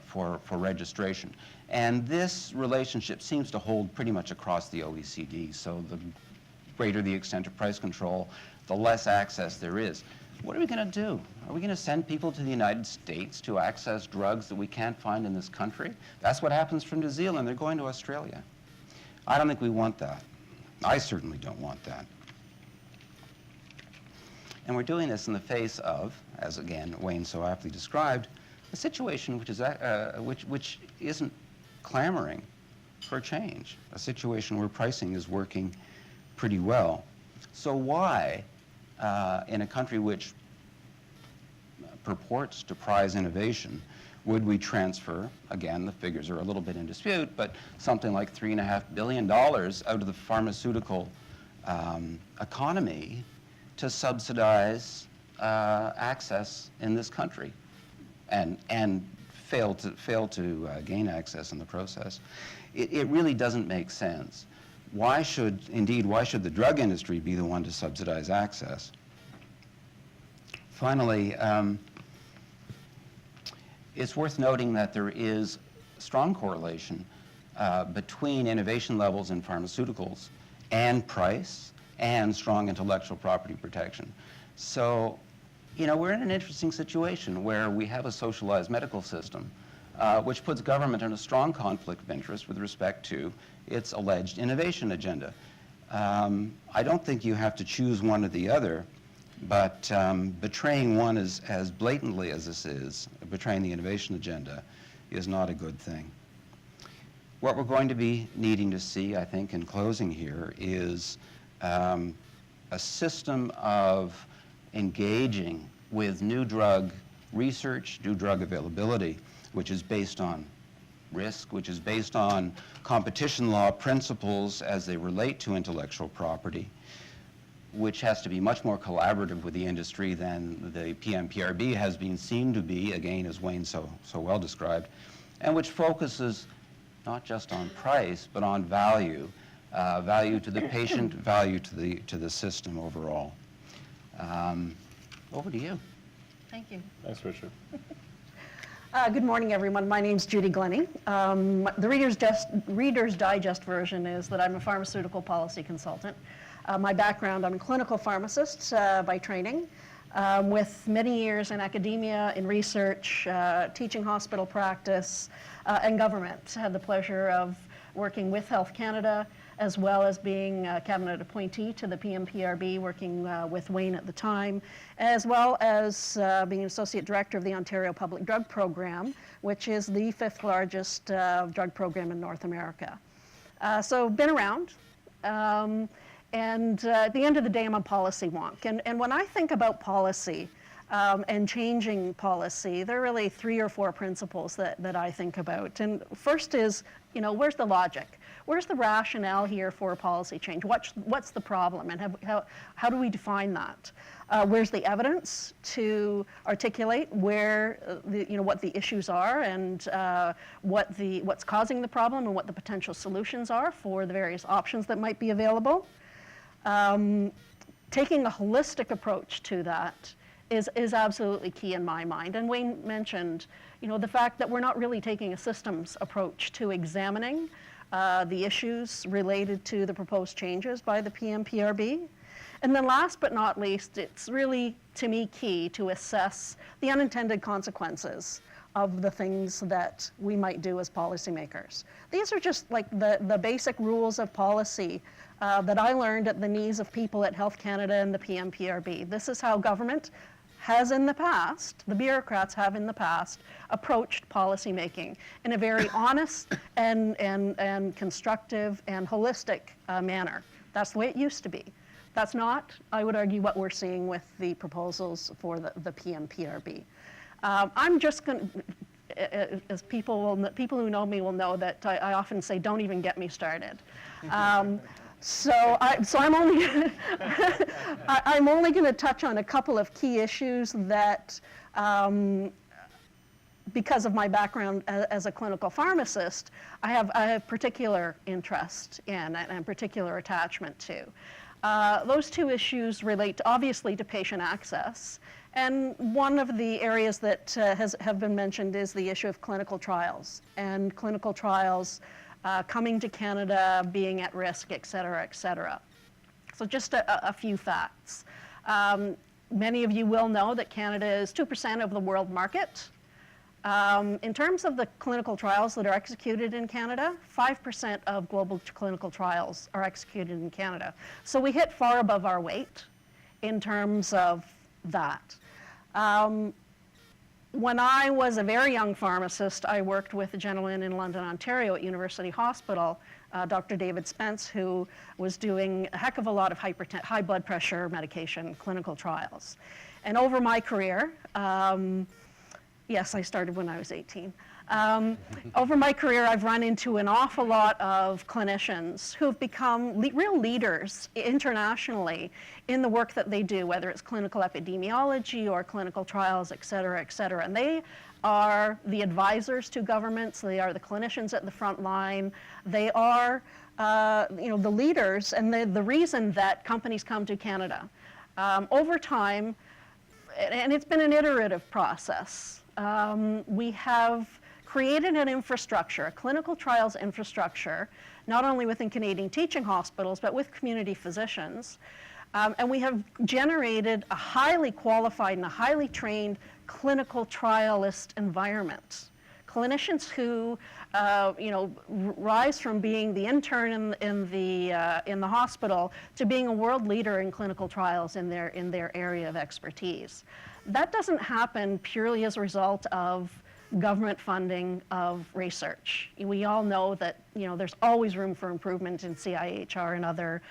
for registration. And this relationship seems to hold pretty much across the OECD. So the greater the extent of price control, the less access there is. What are we going to do? Are we going to send people to the United States to access drugs that we can't find in this country? That's what happens from New Zealand. They're going to Australia. I don't think we want that. I certainly don't want that. And we're doing this in the face of, as again Wayne so aptly described, a situation which isn't clamoring for change, a situation where pricing is working pretty well. So why, in a country which purports to prize innovation, would we transfer, again, the figures are a little bit in dispute, but something like $3.5 billion out of the pharmaceutical economy to subsidize access in this country and fail to gain access in the process? It really doesn't make sense. Why should the drug industry be the one to subsidize access? Finally, it's worth noting that there is strong correlation between innovation levels in pharmaceuticals and price and strong intellectual property protection. So, you know, we're in an interesting situation where we have a socialized medical system which puts government in a strong conflict of interest with respect to its alleged innovation agenda. I don't think you have to choose one or the other, but betraying one as blatantly as this is, betraying the innovation agenda, is not a good thing. What we're going to be needing to see, I think, in closing here, is a system of engaging with new drug research, new drug availability, which is based on risk, which is based on competition law principles as they relate to intellectual property, which has to be much more collaborative with the industry than the PMPRB has been seen to be, again, as Wayne so well described, and which focuses not just on price, but on value, value to the patient, value to the system overall. Over to you. Thank you. Thanks, Richard. Good morning, everyone. My name's Judy Glennie. The Reader's Digest version is that I'm a pharmaceutical policy consultant. My background, I'm a clinical pharmacist by training, with many years in academia, in research, teaching hospital practice, and government. Had the pleasure of working with Health Canada, as well as being a cabinet appointee to the PMPRB, working with Wayne at the time, as well as being associate director of the Ontario Public Drug Program, which is the 5th largest drug program in North America. So been around. And at the end of the day, I'm a policy wonk. And when I think about policy and changing policy, there are really 3 or 4 principles that I think about. And first is, where's the logic? Where's the rationale here for a policy change? What's the problem, and how do we define that? Where's the evidence to articulate where what the issues are, and what's causing the problem, and what the potential solutions are for the various options that might be available? Taking a holistic approach to that is absolutely key in my mind. And Wayne mentioned, the fact that we're not really taking a systems approach to examining the issues related to the proposed changes by the PMPRB. And then last but not least, it's really, to me, key to assess the unintended consequences of the things that we might do as policymakers. These are just like the basic rules of policy that I learned at the knees of people at Health Canada and the PMPRB. This is how government has in the past, the bureaucrats have in the past, approached policymaking in a very honest and constructive and holistic manner. That's the way it used to be. That's not, I would argue, what we're seeing with the proposals for the PMPRB. I'm just going to, as people who know me will know, that I often say, don't even get me started. So I'm only I'm only going to touch on a couple of key issues that, because of my background as a clinical pharmacist, I have particular interest in and particular attachment to. Those 2 issues relate obviously to patient access, and one of the areas that have been mentioned is the issue of clinical trials, and clinical trials coming to Canada, being at risk, et cetera, et cetera. So just a few facts. Many of you will know that Canada is 2% of the world market. In terms of the clinical trials that are executed in Canada, 5% of global clinical trials are executed in Canada. So we hit far above our weight in terms of that. When I was a very young pharmacist, I worked with a gentleman in London, Ontario at University Hospital, Dr. David Spence, who was doing a heck of a lot of high blood pressure medication clinical trials. And over my career, yes, I started when I was 18. Over my career, I've run into an awful lot of clinicians who've become real leaders internationally in the work that they do, whether it's clinical epidemiology or clinical trials, et cetera, et cetera. And they are the advisors to governments. They are the clinicians at the front line. They are, the leaders and the reason that companies come to Canada. Over time, and it's been an iterative process, we have created an infrastructure, a clinical trials infrastructure, not only within Canadian teaching hospitals, but with community physicians. And we have generated a highly qualified and a highly trained clinical trialist environment. Clinicians who, rise from being the intern in the hospital to being a world leader in clinical trials in their area of expertise. That doesn't happen purely as a result of government funding of research. We all know that there's always room for improvement in CIHR and other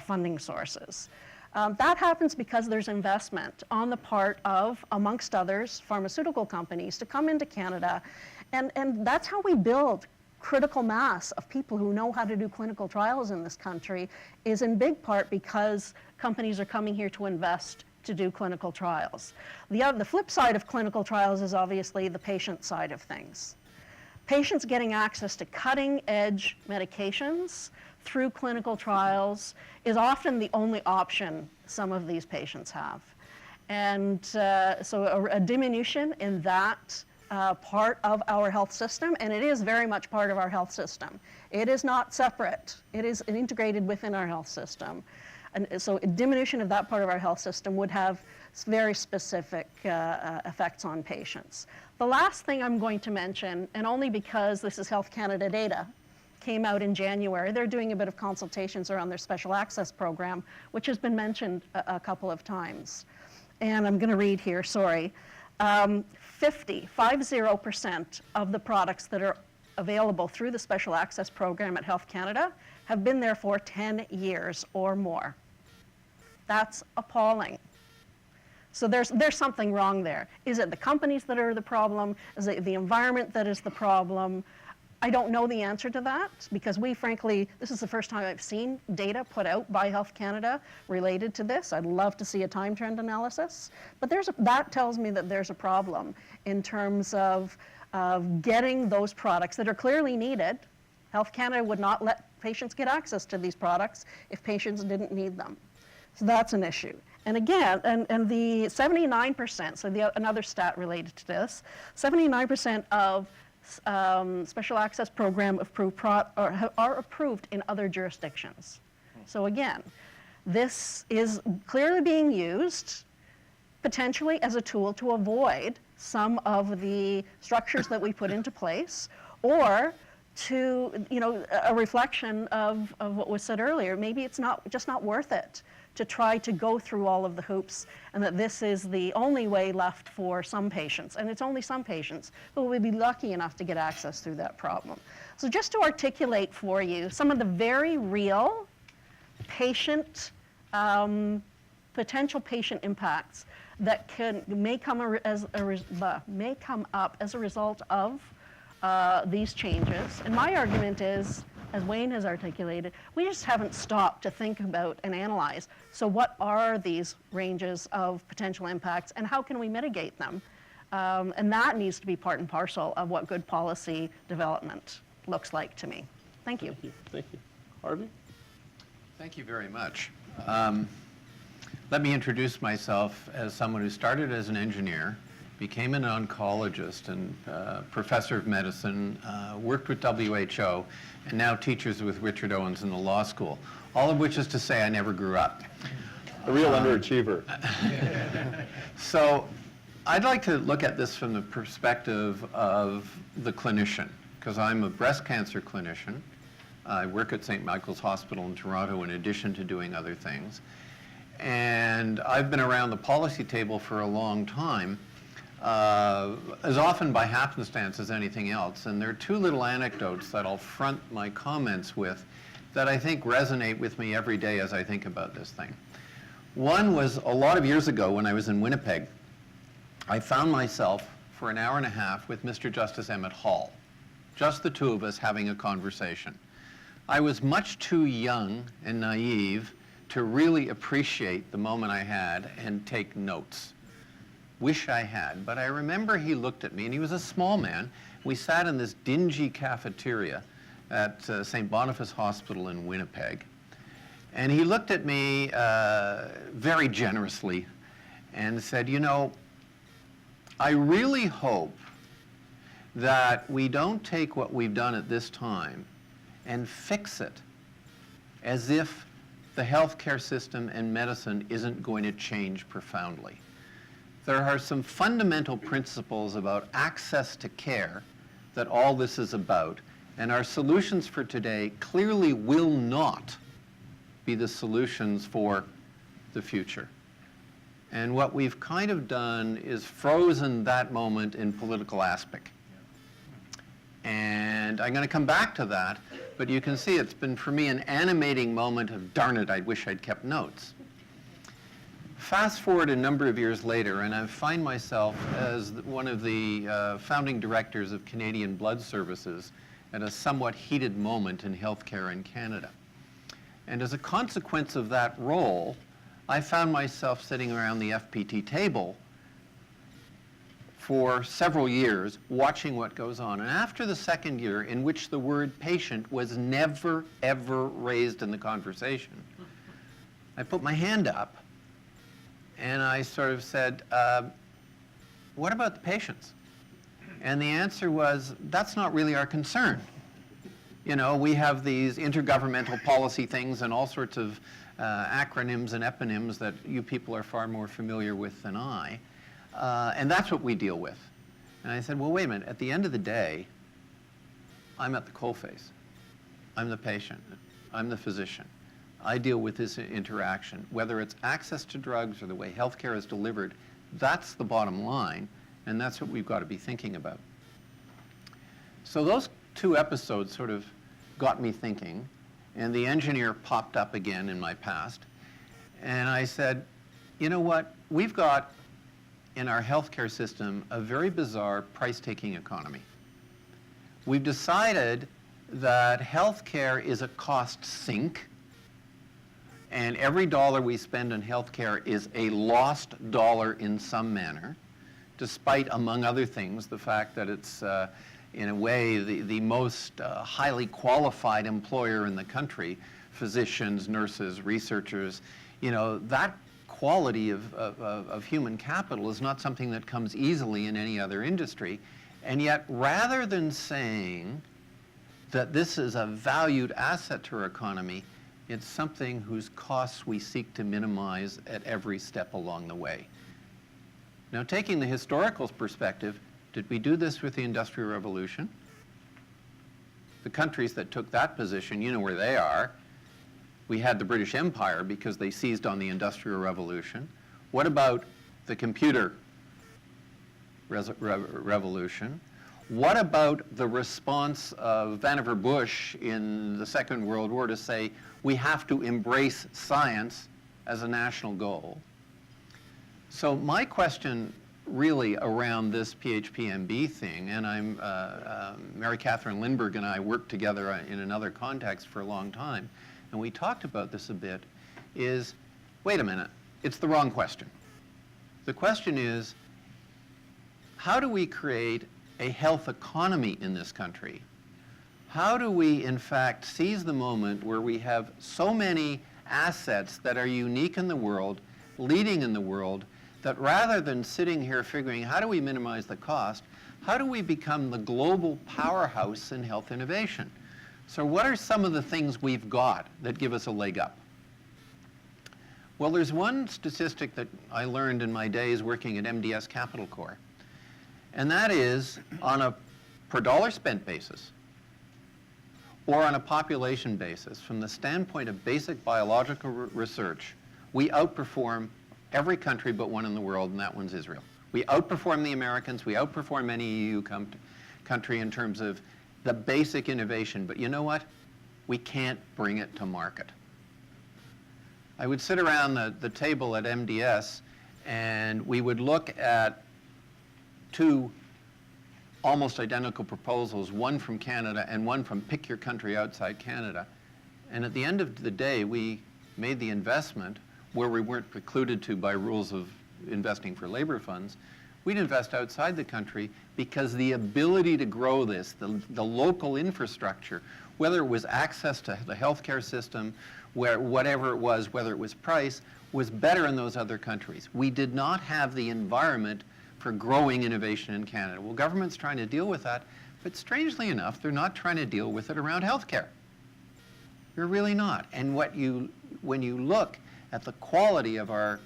funding sources. That happens because there's investment on the part of, amongst others, pharmaceutical companies to come into Canada, and that's how we build critical mass of people who know how to do clinical trials in this country, is in big part because companies are coming here to invest to do clinical trials. The flip side of clinical trials is obviously the patient side of things. Patients getting access to cutting-edge medications through clinical trials is often the only option some of these patients have. And so a diminution in that part of our health system, and it is very much part of our health system. It is not separate. It is integrated within our health system. And so a diminution of that part of our health system would have very specific effects on patients. The last thing I'm going to mention, and only because this is Health Canada data, came out in January. They're doing a bit of consultations around their special access program, which has been mentioned a couple of times. And I'm going to read here, sorry. 50% of the products that are available through the special access program at Health Canada have been there for 10 years or more. That's appalling. So there's something wrong there. Is it the companies that are the problem? Is it the environment that is the problem? I don't know the answer to that because this is the first time I've seen data put out by Health Canada related to this. I'd love to see a time trend analysis. But that tells me that there's a problem in terms of getting those products that are clearly needed. Health Canada would not let patients get access to these products if patients didn't need them. So that's an issue. And again, and the 79%, so another stat related to this, 79% of special access program are approved in other jurisdictions. So again, this is clearly being used potentially as a tool to avoid some of the structures that we put into place, or to, a reflection of what was said earlier. Maybe it's just not worth it to try to go through all of the hoops, and that this is the only way left for some patients. And it's only some patients who will be lucky enough to get access through that problem. So just to articulate for you some of the very real potential patient impacts that may come up as a result of these changes. And my argument is, as Wayne has articulated, we just haven't stopped to think about and analyze. So what are these ranges of potential impacts and how can we mitigate them? And that needs to be part and parcel of what good policy development looks like to me. Thank you. Thank you. Harvey? Thank you very much. Let me introduce myself as someone who started as an engineer, became an oncologist and professor of medicine, worked with WHO, and now teaches with Richard Owens in the law school, all of which is to say I never grew up. A real underachiever. So I'd like to look at this from the perspective of the clinician, because I'm a breast cancer clinician. I work at St. Michael's Hospital in Toronto in addition to doing other things. And I've been around the policy table for a long time, as often by happenstance as anything else. And there are two little anecdotes that I'll front my comments with that I think resonate with me every day as I think about this thing. One was a lot of years ago when I was in Winnipeg. I found myself for an hour and a half with Mr. Justice Emmett Hall, just the two of us having a conversation. I was much too young and naive to really appreciate the moment I had and take notes. Wish I had, but I remember he looked at me, and he was a small man. We sat in this dingy cafeteria at St. Boniface Hospital in Winnipeg, and he looked at me very generously and said, I really hope that we don't take what we've done at this time and fix it as if the healthcare system and medicine isn't going to change profoundly. There are some fundamental principles about access to care that all this is about, and our solutions for today clearly will not be the solutions for the future. And what we've kind of done is frozen that moment in political aspic. And I'm going to come back to that, but you can see it's been for me an animating moment of, darn it, I wish I'd kept notes. Fast forward a number of years later, and I find myself as one of the founding directors of Canadian Blood Services at a somewhat heated moment in healthcare in Canada. And as a consequence of that role, I found myself sitting around the FPT table for several years watching what goes on. And after the second year, in which the word patient was never, ever raised in the conversation, I put my hand up and I sort of said, what about the patients? And the answer was, that's not really our concern. You know, we have these intergovernmental policy things and all sorts of acronyms and eponyms that you people are far more familiar with than I. And that's what we deal with. And I said, well, wait a minute. At the end of the day, I'm at the coalface. I'm the patient. I'm the physician. I deal with this interaction. Whether it's access to drugs or the way healthcare is delivered, that's the bottom line, and that's what we've got to be thinking about. So those two episodes sort of got me thinking, and the engineer popped up again in my past, and I said, you know what? We've got in our healthcare system a very bizarre price-taking economy. We've decided that healthcare is a cost sink, and every dollar we spend on healthcare is a lost dollar in some manner, despite, among other things, the fact that it's, in a way, the most highly qualified employer in the country, physicians, nurses, researchers. You know, that quality of human capital is not something that comes easily in any other industry. And yet, rather than saying that this is a valued asset to our economy, it's something whose costs we seek to minimize at every step along the way. Now, taking the historical perspective, did we do this with the Industrial Revolution? The countries that took that position, you know where they are. We had the British Empire because they seized on the Industrial Revolution. What about the computer revolution? What about the response of Vannevar Bush in the Second World War to say we have to embrace science as a national goal? So my question really around this PHPMB thing, and I'm Mary Catherine Lindbergh and I worked together in another context for a long time, and we talked about this a bit, is, wait a minute, it's the wrong question. The question is, how do we create a health economy in this country? How do we, in fact, seize the moment where we have so many assets that are unique in the world, leading in the world, that rather than sitting here figuring how do we minimize the cost, how do we become the global powerhouse in health innovation? So what are some of the things we've got that give us a leg up? Well, there's one statistic that I learned in my days working at MDS Capital Corps, and that is on a per dollar spent basis or on a population basis, from the standpoint of basic biological research, we outperform every country but one in the world, and that one's Israel. We outperform the Americans, we outperform any EU country in terms of the basic innovation, but you know what? We can't bring it to market. I would sit around the table at MDS and we would look at two almost identical proposals, one from Canada and one from pick your country outside Canada. And at the end of the day, we made the investment where we weren't precluded to by rules of investing for labor funds. We'd invest outside the country because the ability to grow this, the local infrastructure, whether it was access to the healthcare system, whatever it was, whether it was price, was better in those other countries. We did not have the environment for growing innovation in Canada. Well, government's trying to deal with that, but strangely enough, they're not trying to deal with it around healthcare. They're really not. And when you look at the quality of our,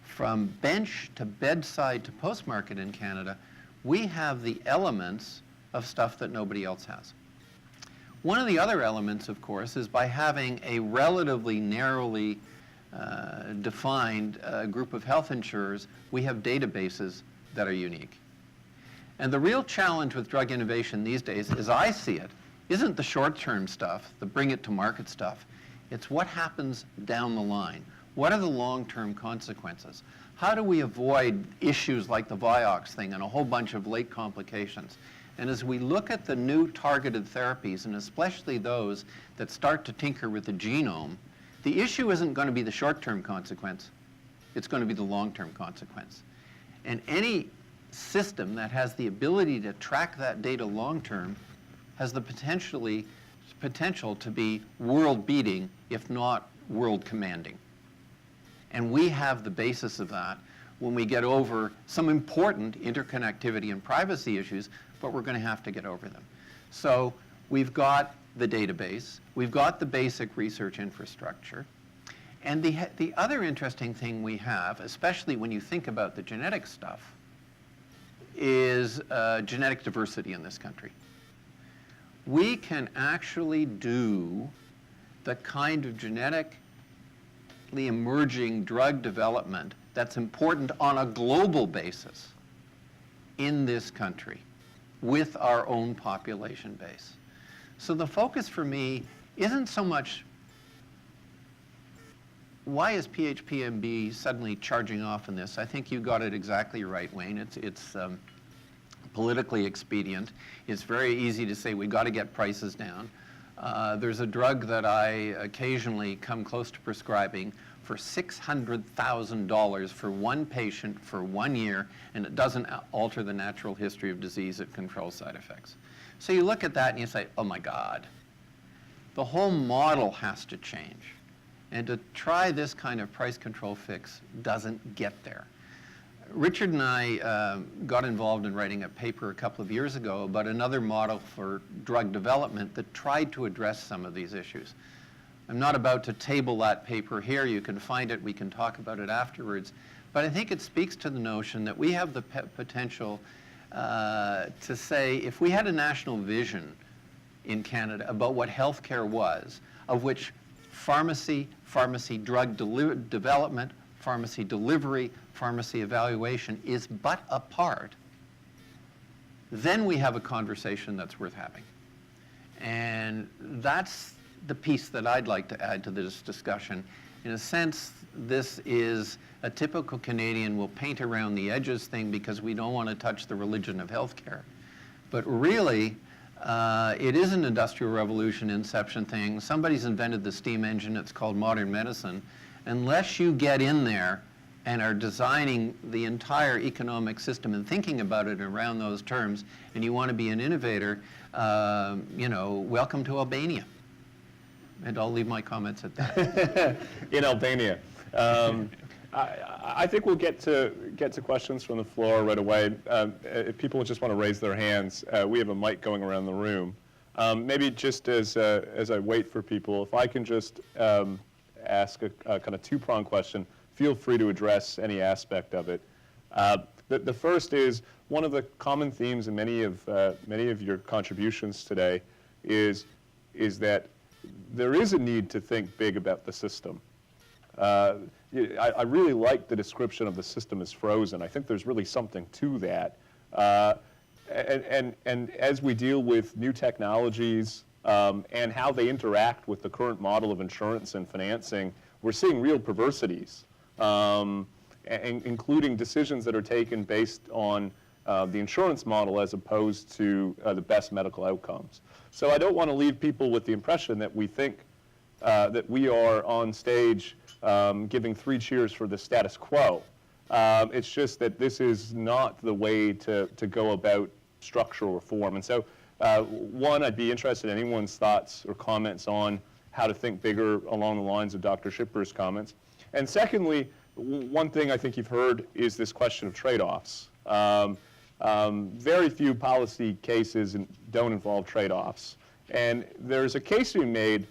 from bench to bedside to post-market in Canada, we have the elements of stuff that nobody else has. One of the other elements, of course, is by having a relatively narrowly defined group of health insurers, we have databases that are unique. And the real challenge with drug innovation these days, as I see it, isn't the short-term stuff, the bring it to market stuff. It's what happens down the line. What are the long-term consequences? How do we avoid issues like the Vioxx thing and a whole bunch of late complications? And as we look at the new targeted therapies, and especially those that start to tinker with the genome, the issue isn't going to be the short-term consequence. It's going to be the long-term consequence. And any system that has the ability to track that data long-term has the potential to be world-beating, if not world-commanding. And we have the basis of that when we get over some important interconnectivity and privacy issues, but we're going to have to get over them. So we've got the database, we've got the basic research infrastructure, and the other interesting thing we have, especially when you think about the genetic stuff, is genetic diversity in this country. We can actually do the kind of genetically emerging drug development that's important on a global basis in this country with our own population base. So the focus for me isn't so much why is PHPMB suddenly charging off in this? I think you got it exactly right, Wayne. It's politically expedient. It's very easy to say we've got to get prices down. There's a drug that I occasionally come close to prescribing for $600,000 for one patient for 1 year, and it doesn't alter the natural history of disease. It controls side effects. So you look at that and you say, oh my God, the whole model has to change. And to try this kind of price control fix doesn't get there. Richard and I got involved in writing a paper a couple of years ago about another model for drug development that tried to address some of these issues. I'm not about to table that paper here. You can find it. We can talk about it afterwards. But I think it speaks to the notion that we have the potential to say, if we had a national vision in Canada about what healthcare was, of which pharmacy drug development, pharmacy delivery, pharmacy evaluation is but a part, then we have a conversation that's worth having. And that's the piece that I'd like to add to this discussion. In a sense, this is a typical Canadian will paint around the edges thing because we don't want to touch the religion of healthcare. But really, it is an industrial revolution inception thing. Somebody's invented the steam engine. It's called modern medicine. Unless you get in there and are designing the entire economic system and thinking about it around those terms, and you want to be an innovator, welcome to Albania. And I'll leave my comments at that. In Albania. I think we'll get to questions from the floor right away. If people just want to raise their hands, we have a mic going around the room. Maybe just as I wait for people, if I can just ask a kind of two-pronged question, feel free to address any aspect of it. The first is, one of the common themes in many of your contributions today is that there is a need to think big about the system. I really like the description of the system as frozen. I think there's really something to that. And as we deal with new technologies and how they interact with the current model of insurance and financing, we're seeing real perversities, including decisions that are taken based on the insurance model as opposed to the best medical outcomes. So I don't want to leave people with the impression that we think that we are on stage giving 3 cheers for the status quo. It's just that this is not the way to go about structural reform. And so, one, I'd be interested in anyone's thoughts or comments on how to think bigger along the lines of Dr. Schipper's comments. And secondly, one thing I think you've heard is this question of trade-offs. Very few policy cases don't involve trade-offs. And there's a case to be made,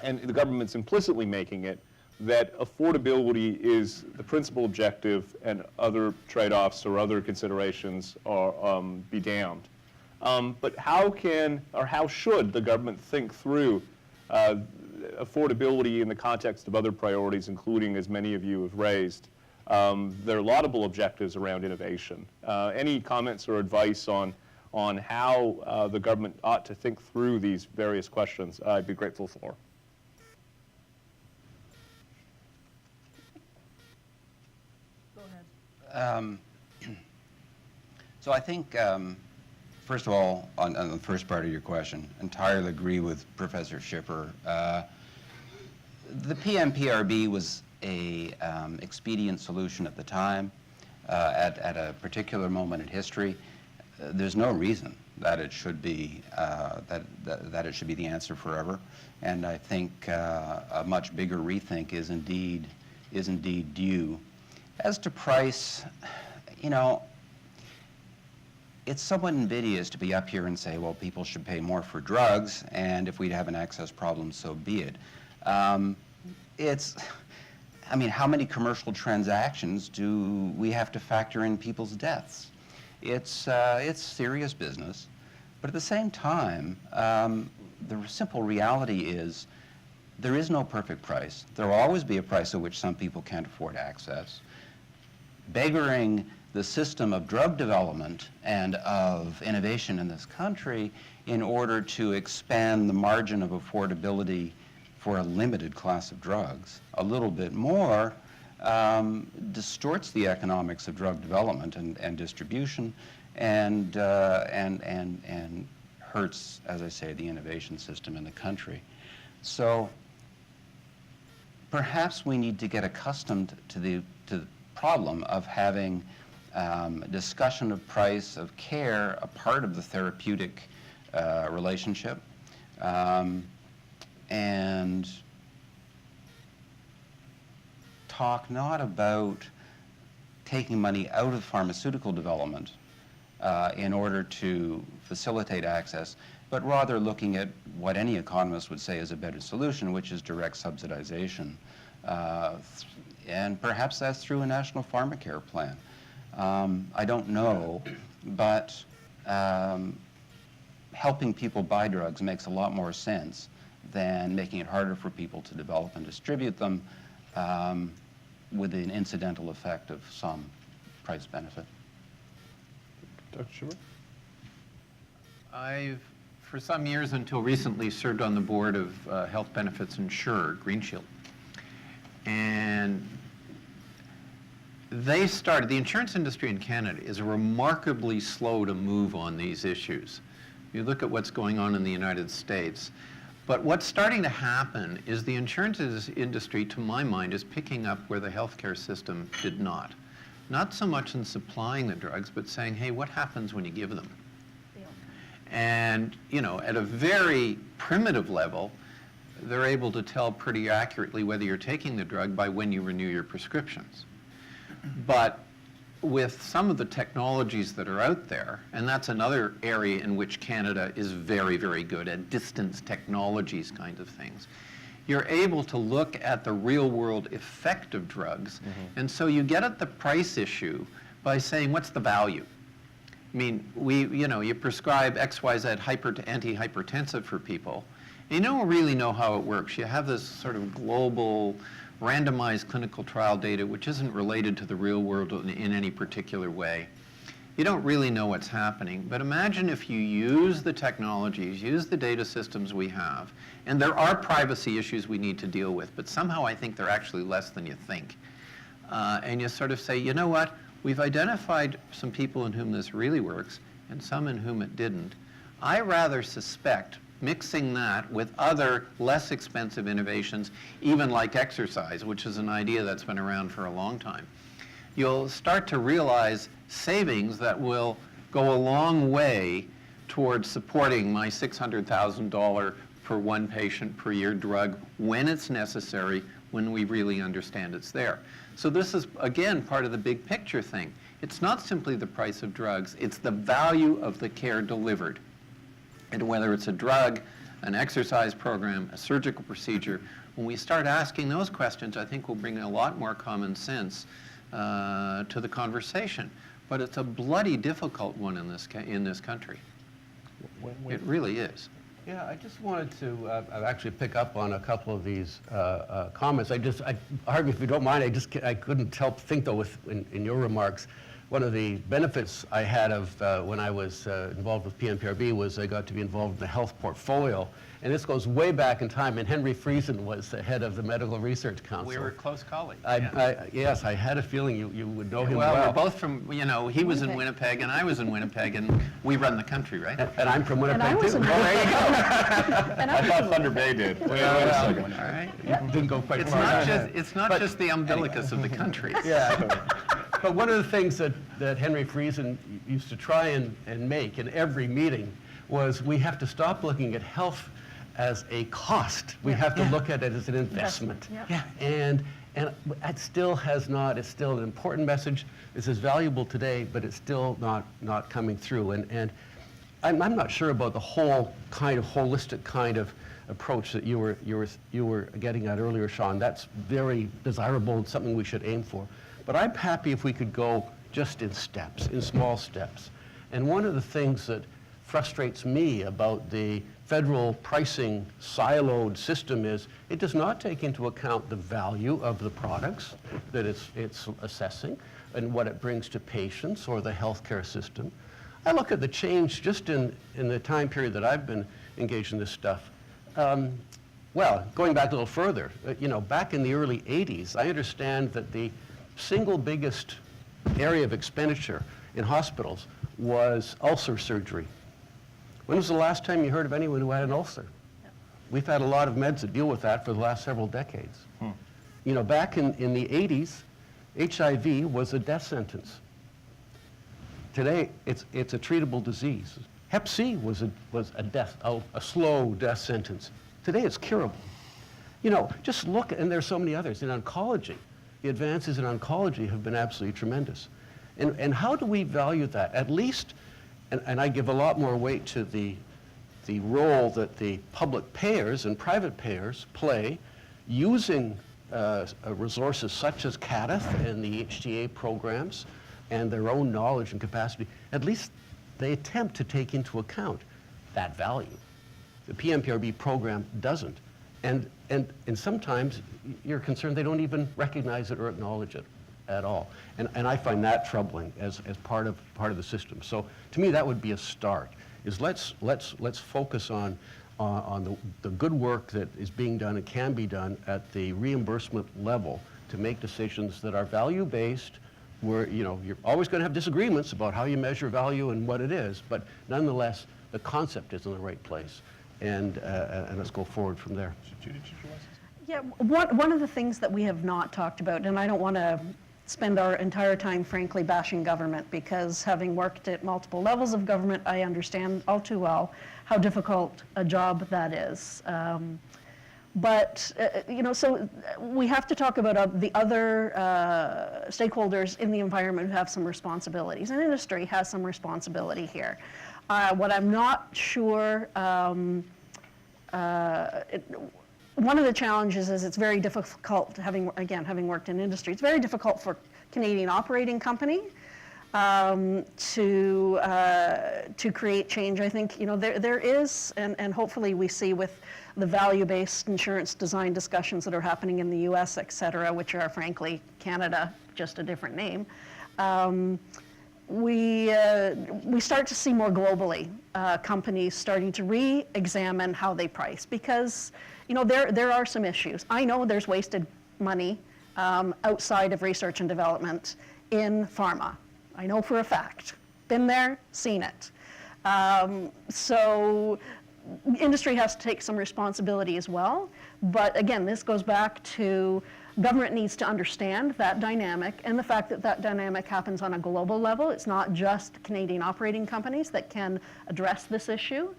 and the government's implicitly making it, that affordability is the principal objective and other trade-offs or other considerations are be damned. But how should the government think through affordability in the context of other priorities, including, as many of you have raised, there are laudable objectives around innovation. Any comments or advice on how the government ought to think through these various questions, I'd be grateful for. So I think, first of all, on the first part of your question, entirely agree with Professor Schipper. The PMPRB was a expedient solution at the time, at a particular moment in history. There's no reason that it should be that it should be the answer forever, and I think a much bigger rethink is indeed due. As to price, you know, it's somewhat invidious to be up here and say, well, people should pay more for drugs, and if we have an access problem, so be it. I mean, how many commercial transactions do we have to factor in people's deaths? It's serious business, but at the same time, the simple reality is there is no perfect price. There will always be a price at which some people can't afford access. Beggaring the system of drug development and of innovation in this country in order to expand the margin of affordability for a limited class of drugs a little bit more distorts the economics of drug development and distribution and hurts, as I say, the innovation system in the country. So perhaps we need to get accustomed to the problem of having discussion of price, of care, a part of the therapeutic relationship, and talk not about taking money out of pharmaceutical development in order to facilitate access, but rather looking at what any economist would say is a better solution, which is direct subsidization. And perhaps that's through a national pharmacare plan. I don't know, but helping people buy drugs makes a lot more sense than making it harder for people to develop and distribute them with an incidental effect of some price benefit. Dr. Schumer? I've, for some years until recently, served on the board of health benefits insurer, Green Shield. And they started, the insurance industry in Canada is remarkably slow to move on these issues. You look at what's going on in the United States. But what's starting to happen is the insurance industry, to my mind, is picking up where the healthcare system did not. Not so much in supplying the drugs, but saying, hey, what happens when you give them? Yeah. And, you know, at a very primitive level, they're able to tell pretty accurately whether you're taking the drug by when you renew your prescriptions. But with some of the technologies that are out there, and that's another area in which Canada is very, very good at, distance technologies kind of things, you're able to look at the real world effect of drugs. And so you get at the price issue by saying, what's the value? I mean, you prescribe XYZ antihypertensive for people, and you don't really know how it works. You have this sort of global randomized clinical trial data which isn't related to the real world in any particular way. You don't really know what's happening, but imagine if you use the technologies, use the data systems we have, and there are privacy issues we need to deal with, but somehow I think they're actually less than you think. And you sort of say, you know what, we've identified some people in whom this really works and some in whom it didn't. I rather suspect mixing that with other less expensive innovations, even like exercise, which is an idea that's been around for a long time, you'll start to realize savings that will go a long way towards supporting my $600,000 per one patient per year drug when it's necessary, when we really understand it's there. So this is, again, part of the big picture thing. It's not simply the price of drugs, it's the value of the care delivered. And whether it's a drug, an exercise program, a surgical procedure, when we start asking those questions, I think we'll bring a lot more common sense to the conversation. But it's a bloody difficult one in this country. It really is. Yeah, I just wanted to actually pick up on a couple of these comments. Harvey, if you don't mind, I couldn't help think though in your remarks. One of the benefits I had of when I was involved with PMPRB was I got to be involved in the health portfolio. And this goes way back in time, and Henry Friesen was the head of the Medical Research Council. We were close colleagues. Yes, I had a feeling you would know him well. Well, we're both from, he was in Winnipeg and I was in Winnipeg, and we run the country, right? And I'm from Winnipeg, And I was too. in Well, there you go. And I thought Thunder Bay did. Wait a second. All right. You didn't go quite It's far. not just the umbilicus of the country. Yeah. But one of the things that Henry Friesen used to try and make in every meeting was we have to stop looking at health as a cost. We have to look at it as an investment. Yeah. And it still has not, it's still an important message. This is valuable today, but it's still not coming through. And I'm not sure about the whole kind of holistic kind of approach that you were getting at earlier, Sean. That's very desirable and something we should aim for. But I'm happy if we could go just in steps, in small steps. And one of the things that frustrates me about the federal pricing siloed system is it does not take into account the value of the products that it's assessing and what it brings to patients or the healthcare system. I look at the change just in the time period that I've been engaged in this stuff. Well, going back a little further, back in the early 80s, I understand that the single biggest area of expenditure in hospitals was ulcer surgery. When was the last time you heard of anyone who had an ulcer? We've had a lot of meds that deal with that for the last several decades. Back in the 80s, HIV was a death sentence. Today, it's a treatable disease. Hep C was a slow death sentence. Today, it's curable. Just look, and there's so many others. In oncology, the advances in oncology have been absolutely tremendous. And how do we value that? At least, and I give a lot more weight to the role that the public payers and private payers play using resources such as CADIF and the HTA programs and their own knowledge and capacity. At least they attempt to take into account that value. The PMPRB program doesn't. And sometimes you're concerned they don't even recognize it or acknowledge it at all. And I find that troubling as part of the system. So to me, that would be a start, is let's focus on the good work that is being done and can be done at the reimbursement level to make decisions that are value-based, where you're always going to have disagreements about how you measure value and what it is, but nonetheless, the concept is in the right place. And let's go forward from there. Yeah, one of the things that we have not talked about, and I don't want to spend our entire time, frankly, bashing government, because having worked at multiple levels of government, I understand all too well how difficult a job that is. So we have to talk about the other stakeholders in the environment who have some responsibilities, and industry has some responsibility here. What I'm not sure, one of the challenges is it's very difficult, having worked in industry, it's very difficult for Canadian operating company to create change. I think there is, and hopefully we see with the value-based insurance design discussions that are happening in the U.S., et cetera, which are frankly Canada, just a different name. We start to see more globally companies starting to re-examine how they price, because there are some issues. I know there's wasted money outside of research and development in pharma. I know for a fact. Been there, seen it. So industry has to take some responsibility as well. But again, this goes back to government needs to understand that dynamic and the fact that that dynamic happens on a global level. It's not just Canadian operating companies that can address this issue,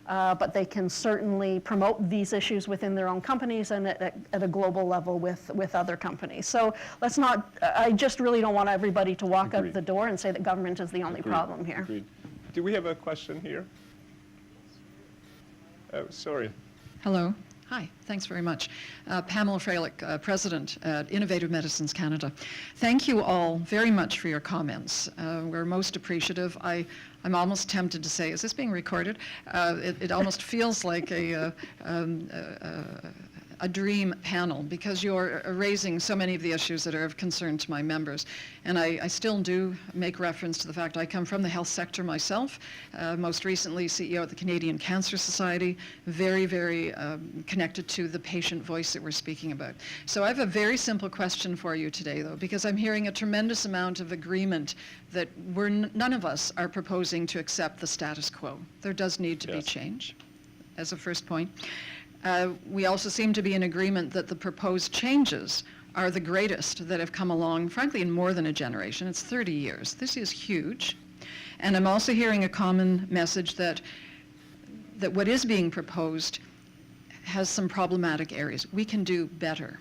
but they can certainly promote these issues within their own companies and at a global level with other companies. So let's not, I just really don't want everybody to walk out the door and say that government is the only problem here. Agreed. Do we have a question here? Oh, sorry. Hello. Hi, thanks very much. Pamela Freilich, President at Innovative Medicines Canada. Thank you all very much for your comments. We're most appreciative. I'm almost tempted to say, is this being recorded? It almost feels like a dream panel, because you're raising so many of the issues that are of concern to my members. And I still do make reference to the fact I come from the health sector myself, most recently CEO at the Canadian Cancer Society, very, very connected to the patient voice that we're speaking about. So I have a very simple question for you today, though, because I'm hearing a tremendous amount of agreement that none of us are proposing to accept the status quo. There does need to be change, as a first point. We also seem to be in agreement that the proposed changes are the greatest that have come along, frankly, in more than a generation. It's 30 years. This is huge. And I'm also hearing a common message that what is being proposed has some problematic areas. We can do better.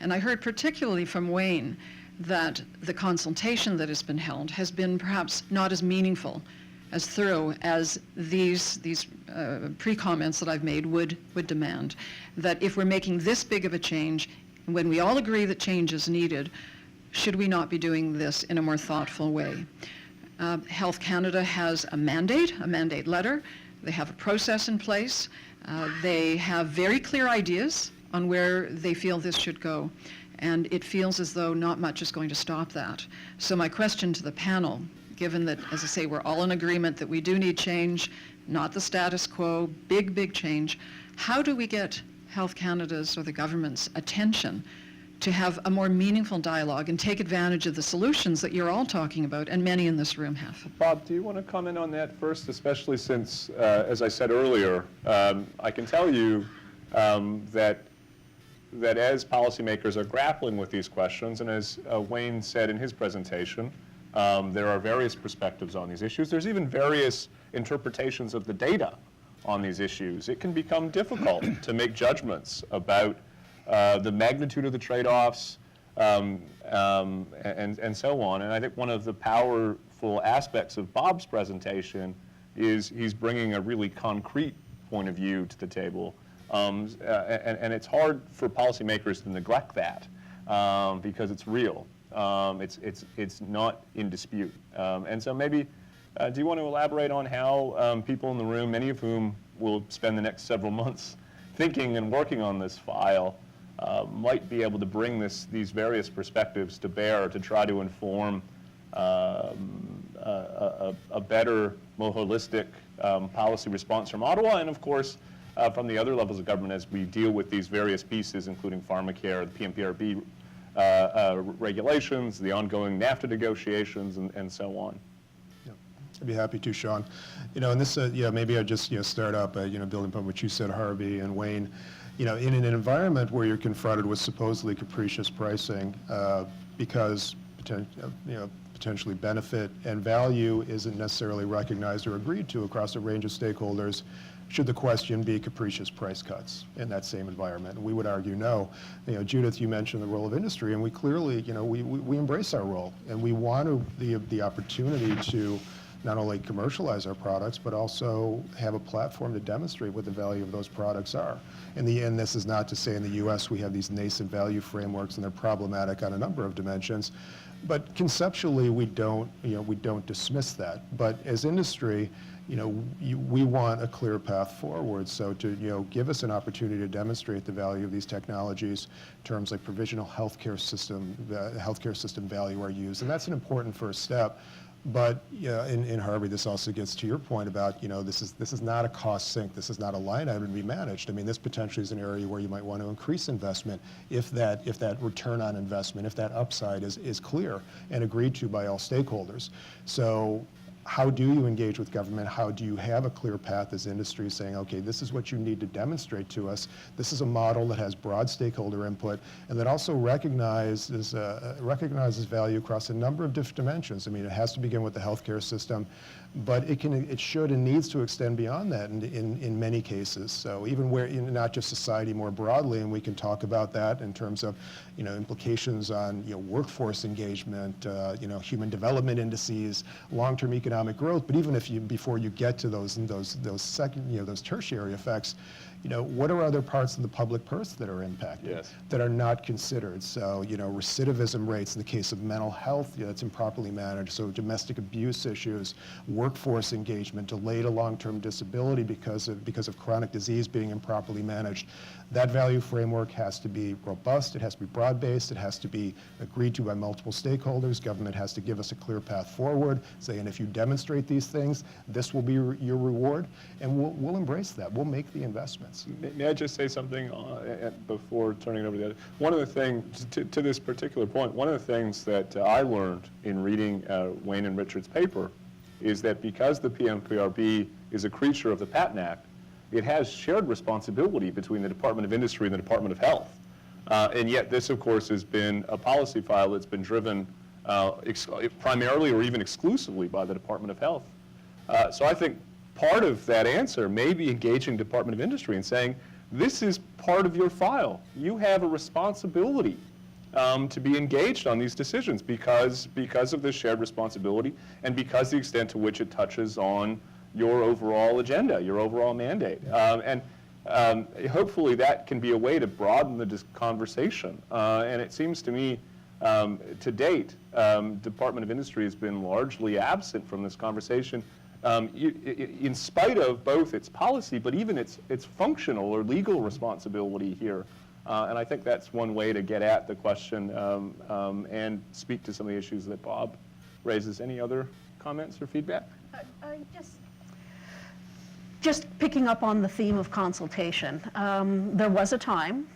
And I heard particularly from Wayne that the consultation that has been held has been perhaps not as meaningful, as thorough as these pre-comments that I've made would demand. That if we're making this big of a change, when we all agree that change is needed, should we not be doing this in a more thoughtful way? Health Canada has a mandate letter. They have a process in place. They have very clear ideas on where they feel this should go. And it feels as though not much is going to stop that. So my question to the panel, given that, as I say, we're all in agreement that we do need change, not the status quo, big change, how do we get Health Canada's or the government's attention to have a more meaningful dialogue and take advantage of the solutions that you're all talking about and many in this room have? Bob, do you want to comment on that first, especially since, as I said earlier, I can tell you that as policymakers are grappling with these questions, and as Wayne said in his presentation, there are various perspectives on these issues. There's even various interpretations of the data on these issues. It can become difficult to make judgments about the magnitude of the trade-offs and so on. And I think one of the powerful aspects of Bob's presentation is he's bringing a really concrete point of view to the table. And it's hard for policymakers to neglect that because it's real. It's not in dispute. And so maybe, do you want to elaborate on how people in the room, many of whom will spend the next several months thinking and working on this file, might be able to bring these various perspectives to bear to try to inform a better, more holistic policy response from Ottawa, and of course from the other levels of government as we deal with these various pieces, including pharmacare, the PMPRB regulations, the ongoing NAFTA negotiations, and so on. I'd be happy to, Sean. And this, maybe I'll just, start up, building upon what you said, Harvey and Wayne. In an environment where you're confronted with supposedly capricious pricing because potentially benefit and value isn't necessarily recognized or agreed to across a range of stakeholders, should the question be capricious price cuts in that same environment? And we would argue no. Judith, you mentioned the role of industry, and we clearly, we embrace our role, and we want the opportunity to not only commercialize our products, but also have a platform to demonstrate what the value of those products are. In the end, this is not to say in the U.S. we have these nascent value frameworks and they're problematic on a number of dimensions, but conceptually we don't dismiss that. But as industry, we want a clear path forward. So to give us an opportunity to demonstrate the value of these technologies, terms like provisional healthcare system value are used, and that's an important first step. But in Harvey, this also gets to your point about, this is not a cost sink. This is not a line item to be managed. I mean, this potentially is an area where you might want to increase investment if that return on investment, if that upside is clear and agreed to by all stakeholders. So how do you engage with government? How do you have a clear path as industry saying, okay, this is what you need to demonstrate to us. This is a model that has broad stakeholder input and that also recognizes value across a number of different dimensions. I mean, it has to begin with the healthcare system, but it should and needs to extend beyond that in many cases. So even where, not just society more broadly, and we can talk about that in terms of, implications on, workforce engagement, human development indices, long-term economic growth, but even before you get to those second, those tertiary effects, what are other parts of the public purse that are impacted, yes, that are not considered? So, recidivism rates in the case of mental health, that's improperly managed. So domestic abuse issues, workforce engagement, delay to long-term disability because of chronic disease being improperly managed. That value framework has to be robust, it has to be broad-based, it has to be agreed to by multiple stakeholders. Government has to give us a clear path forward, saying if you demonstrate these things, this will be your reward, and we'll embrace that. We'll make the investments. May I just say something before turning it over to the other? One of the things, to this particular point, one of the things that I learned in reading Wayne and Richard's paper is that because the PMPRB is a creature of the Patent Act, it has shared responsibility between the Department of Industry and the Department of Health. And yet this, of course, has been a policy file that's been driven primarily or even exclusively by the Department of Health. So I think part of that answer may be engaging Department of Industry and saying, this is part of your file. You have a responsibility to be engaged on these decisions because of this shared responsibility and because the extent to which it touches on your overall agenda, your overall mandate. Hopefully that can be a way to broaden the conversation. And it seems to me, to date, Department of Industry has been largely absent from this conversation, in spite of both its policy, but even its functional or legal responsibility here. And I think that's one way to get at the question and speak to some of the issues that Bob raises. Any other comments or feedback? Just picking up on the theme of consultation, there was a time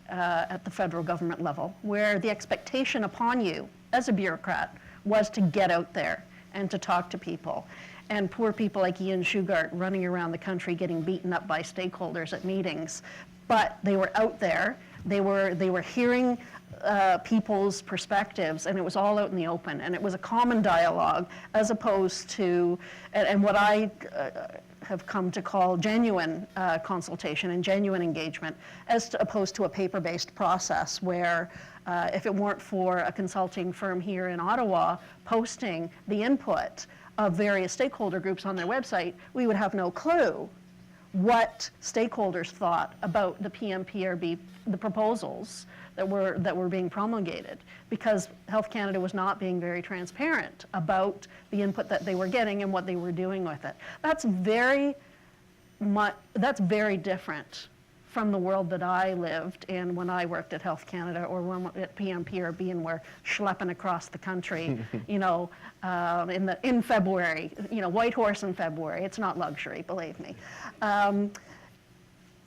at the federal government level where the expectation upon you as a bureaucrat was to get out there and to talk to people. And poor people like Ian Shugart running around the country getting beaten up by stakeholders at meetings. But they were out there, they were hearing people's perspectives, and it was all out in the open. And it was a common dialogue as opposed to, and what I have come to call genuine consultation and genuine engagement, as opposed to a paper-based process where if it weren't for a consulting firm here in Ottawa posting the input of various stakeholder groups on their website, we would have no clue what stakeholders thought about the PMPRB, the proposals that were being promulgated, because Health Canada was not being very transparent about the input that they were getting and what they were doing with it. That's very different from the world that I lived in when I worked at Health Canada or when at PMPRB and we're schlepping across the country, in February, White Horse in February. It's not luxury, believe me.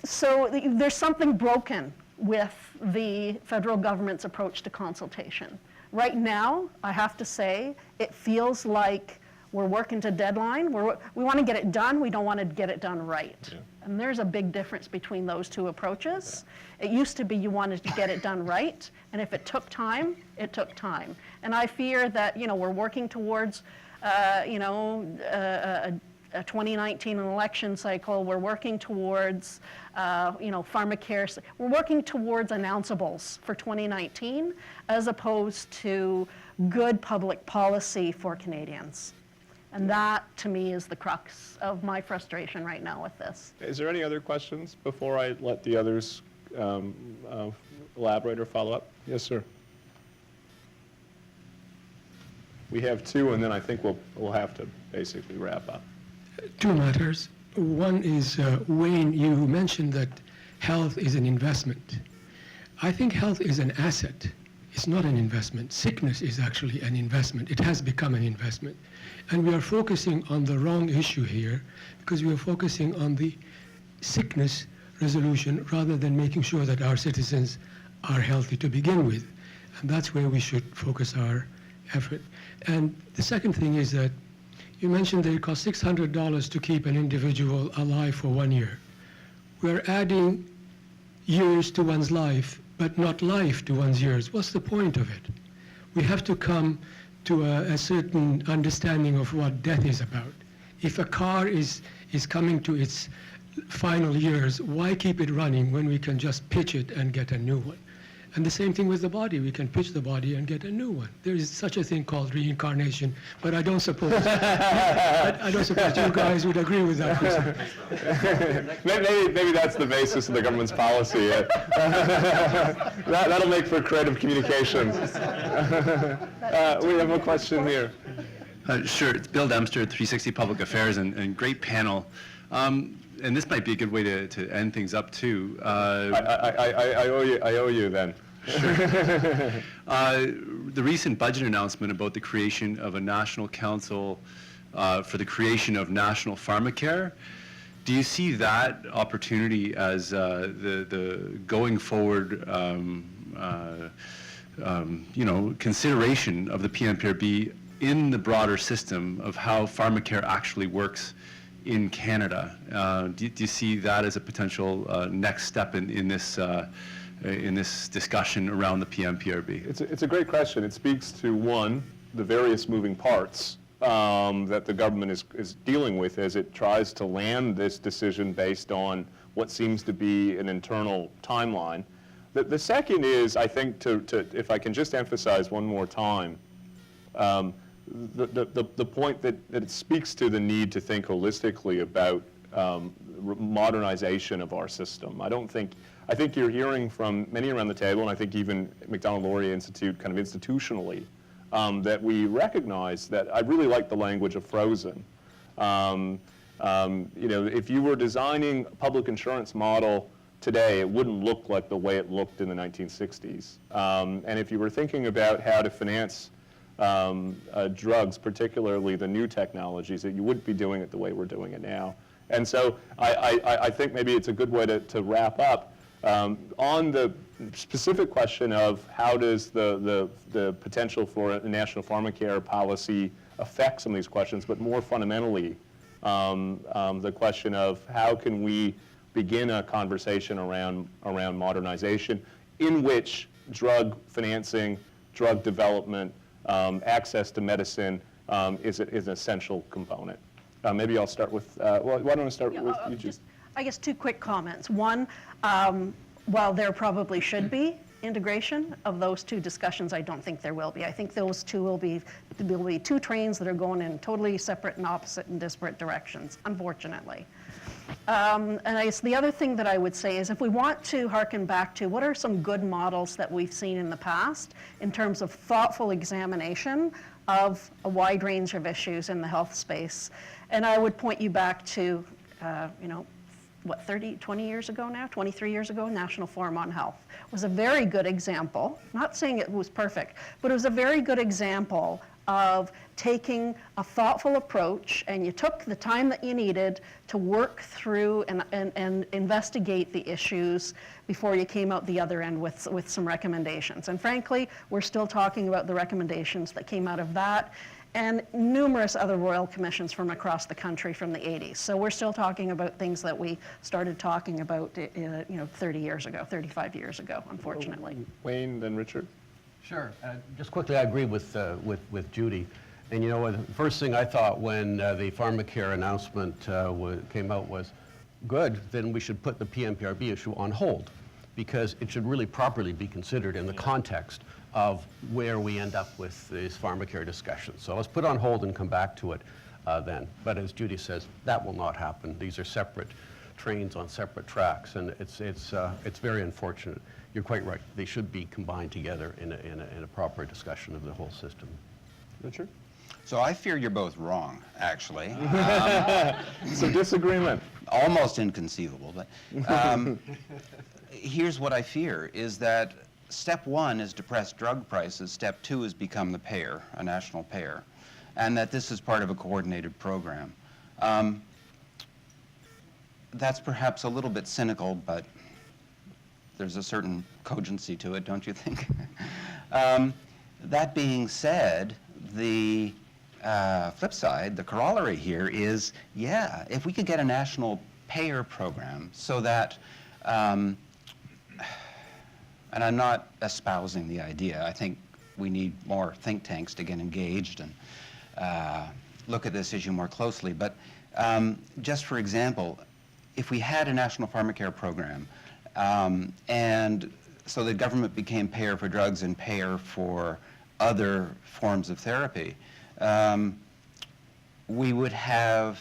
So there's something broken with the federal government's approach to consultation. Right now, I have to say, it feels like we're working to deadline. We want to get it done. We don't want to get it done right. Yeah. And there's a big difference between those two approaches. Yeah. It used to be you wanted to get it done right, and if it took time, it took time. And I fear that we're working towards a 2019 election cycle. We're working towards pharmacare. We're working towards announceables for 2019 as opposed to good public policy for Canadians. And that, to me, is the crux of my frustration right now with this. Is there any other questions before I let the others elaborate or follow up? Yes, sir. We have two, and then I think we'll have to basically wrap up. Two matters. One is, Wayne, you mentioned that health is an investment. I think health is an asset. It's not an investment. Sickness is actually an investment. It has become an investment. And we are focusing on the wrong issue here because we are focusing on the sickness resolution rather than making sure that our citizens are healthy to begin with. And that's where we should focus our effort. And the second thing is that you mentioned that it costs $600 to keep an individual alive for 1 year. We're adding years to one's life, but not life to one's years. What's the point of it? We have to come to a certain understanding of what death is about. If a car is coming to its final years, why keep it running when we can just pitch it and get a new one? And the same thing with the body. We can pitch the body and get a new one. There is such a thing called reincarnation, but I don't suppose I don't suppose you guys would agree with that. Maybe that's the basis of the government's policy. That'll make for creative communications. We have a question here. Sure, it's Bill Dempster, 360 Public Affairs, and great panel. And this might be a good way to end things up too. I owe you then. Sure. The recent budget announcement about the creation of a national council for the creation of national pharmacare. Do you see that opportunity as the going forward, consideration of the PMPRB in the broader system of how pharmacare actually works in Canada? Do you see that as a potential next step in this discussion around the PMPRB? It's a great question. It speaks to, one, the various moving parts that the government is dealing with as it tries to land this decision based on what seems to be an internal timeline. The second is, I think, if I can just emphasize one more time, the point that it speaks to the need to think holistically about modernization of our system. I think you're hearing from many around the table, and I think even Macdonald-Laurier Institute kind of institutionally, that we recognize that. I really like the language of frozen. If you were designing a public insurance model today, it wouldn't look like the way it looked in the 1960s. And if you were thinking about how to finance drugs, particularly the new technologies, that you wouldn't be doing it the way we're doing it now. And so I think maybe it's a good way to wrap up. On the specific question of how does the potential for a national pharmacare policy affect some of these questions, but more fundamentally, the question of how can we begin a conversation around modernization in which drug financing, drug development, access to medicine is an essential component. Maybe I'll start with, why don't I start with you, Judy? I guess two quick comments. One, while there probably should be integration of those two discussions, I don't think there will be. I think those two will be two trains that are going in totally separate and opposite and disparate directions, unfortunately. And I guess the other thing that I would say is if we want to hearken back to what are some good models that we've seen in the past in terms of thoughtful examination of a wide range of issues in the health space, and I would point you back to, 20 years ago now, 23 years ago, National Forum on Health was a very good example, not saying it was perfect, but it was a very good example of taking a thoughtful approach, and you took the time that you needed to work through and investigate the issues before you came out the other end with some recommendations. And frankly, we're still talking about the recommendations that came out of that and numerous other royal commissions from across the country from the 80s. So we're still talking about things that we started talking about 30 years ago, 35 years ago, unfortunately. Wayne, then Richard. Sure. Just quickly, I agree with Judy. And you know what, the first thing I thought when the pharmacare announcement came out was, good, then we should put the PMPRB issue on hold, because it should really properly be considered in the context of where we end up with these pharmacare discussions. So let's put on hold and come back to it then. But as Judy says, that will not happen. These are separate trains on separate tracks, and it's very unfortunate. You're quite right. They should be combined together in a proper discussion of the whole system. Richard? So I fear you're both wrong, actually. So disagreement. Almost inconceivable, but here's what I fear, is that step one is depress drug prices, step two is become the payer, a national payer, and that this is part of a coordinated program. That's perhaps a little bit cynical, but there's a certain cogency to it, don't you think? That being said, the flip side, the corollary here is, yeah, if we could get a national payer program so that, and I'm not espousing the idea, I think we need more think tanks to get engaged and look at this issue more closely, but just for example, if we had a national pharmacare program, and so the government became payer for drugs and payer for other forms of therapy, we would have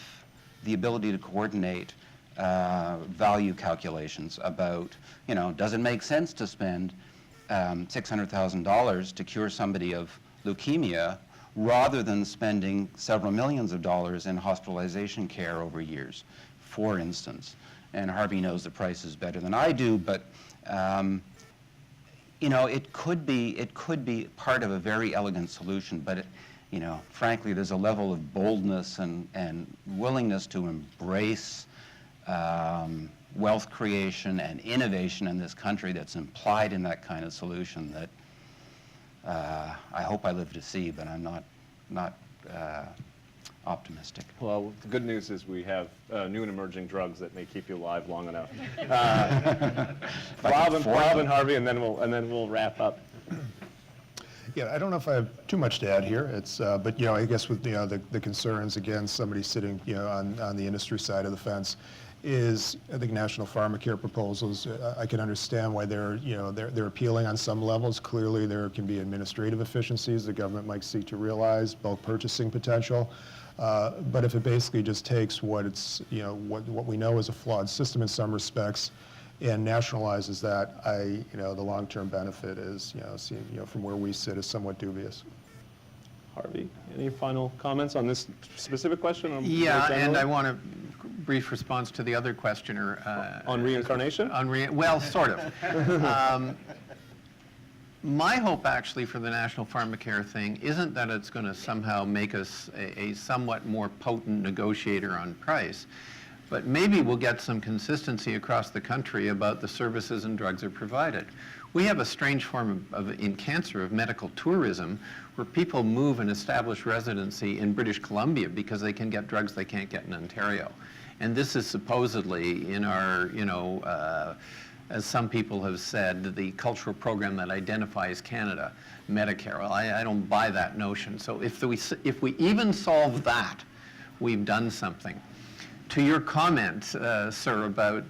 the ability to coordinate value calculations about, does it make sense to spend $600,000 to cure somebody of leukemia rather than spending several millions of dollars in hospitalization care over years, for instance. And Harvey knows the prices better than I do, but it could be part of a very elegant solution, but frankly, there's a level of boldness and willingness to embrace wealth creation and innovation in this country that's implied in that kind of solution that I hope I live to see, but I'm not optimistic. Well, the good news is we have new and emerging drugs that may keep you alive long enough. Bob and Harvey, and then we'll wrap up. Yeah, I don't know if I have too much to add here. But I guess with the concerns, again, somebody sitting on the industry side of the fence, is, I think, national pharmacare proposals. I can understand why they're appealing on some levels. Clearly, there can be administrative efficiencies the government might seek to realize, bulk purchasing potential. But if it basically just takes what we know is a flawed system in some respects and nationalizes that, the long-term benefit is, from where we sit, is somewhat dubious. Harvey, any final comments on this specific question? Yeah, and I want a brief response to the other questioner. On reincarnation? Well, sort of. My hope, actually, for the national pharmacare thing isn't that it's going to somehow make us a somewhat more potent negotiator on price, but maybe we'll get some consistency across the country about the services and drugs that are provided. We have a strange form in cancer of medical tourism where people move and establish residency in British Columbia because they can get drugs they can't get in Ontario. And this is supposedly in our, as some people have said, the cultural program that identifies Canada, Medicare. Well, I don't buy that notion. So if we even solve that, we've done something. To your comment, sir, about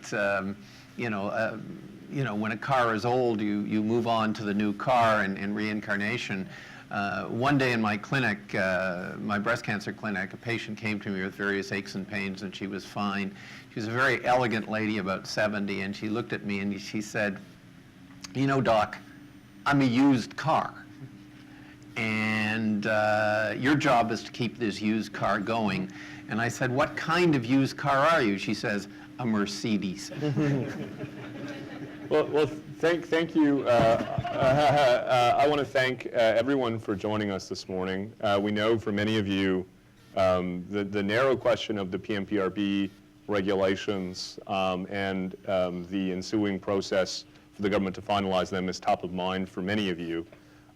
when a car is old, you move on to the new car and reincarnation. One day in my clinic, my breast cancer clinic, a patient came to me with various aches and pains, and she was fine. She was a very elegant lady, about 70, and she looked at me and she said, Doc, I'm a used car. And your job is to keep this used car going. And I said, what kind of used car are you? She says, a Mercedes. Well, thank you. I want to thank everyone for joining us this morning. We know for many of you, the narrow question of the PMPRB regulations and the ensuing process for the government to finalize them is top of mind for many of you.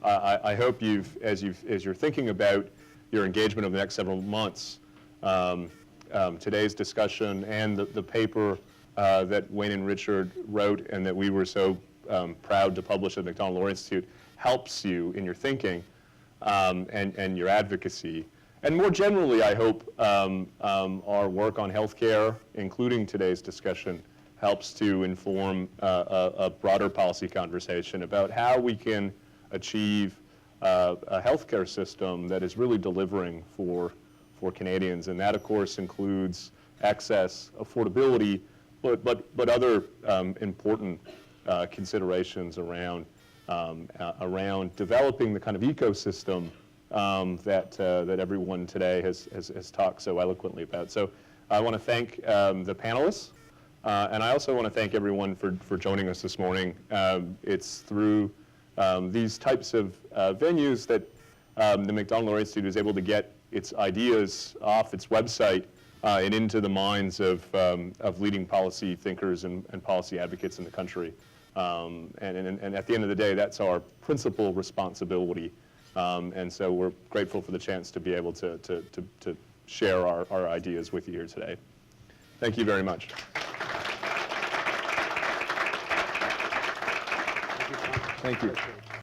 I hope as you're thinking about your engagement over the next several months, today's discussion and the paper that Wayne and Richard wrote and that we were so proud to publish at the Macdonald-Laurier Institute helps you in your thinking and your advocacy. And more generally, I hope our work on healthcare, including today's discussion, helps to inform a broader policy conversation about how we can achieve a healthcare system that is really delivering for Canadians. And that, of course, includes access, affordability, but other important considerations around developing the kind of ecosystem that everyone today has talked so eloquently about. So I want to thank the panelists, and I also want to thank everyone for joining us this morning. It's through these types of venues that the Macdonald-Laurier Institute is able to get its ideas off its website and into the minds of leading policy thinkers and policy advocates in the country. And at the end of the day, that's our principal responsibility. And so we're grateful for the chance to be able to share our ideas with you here today. Thank you very much. Thank you.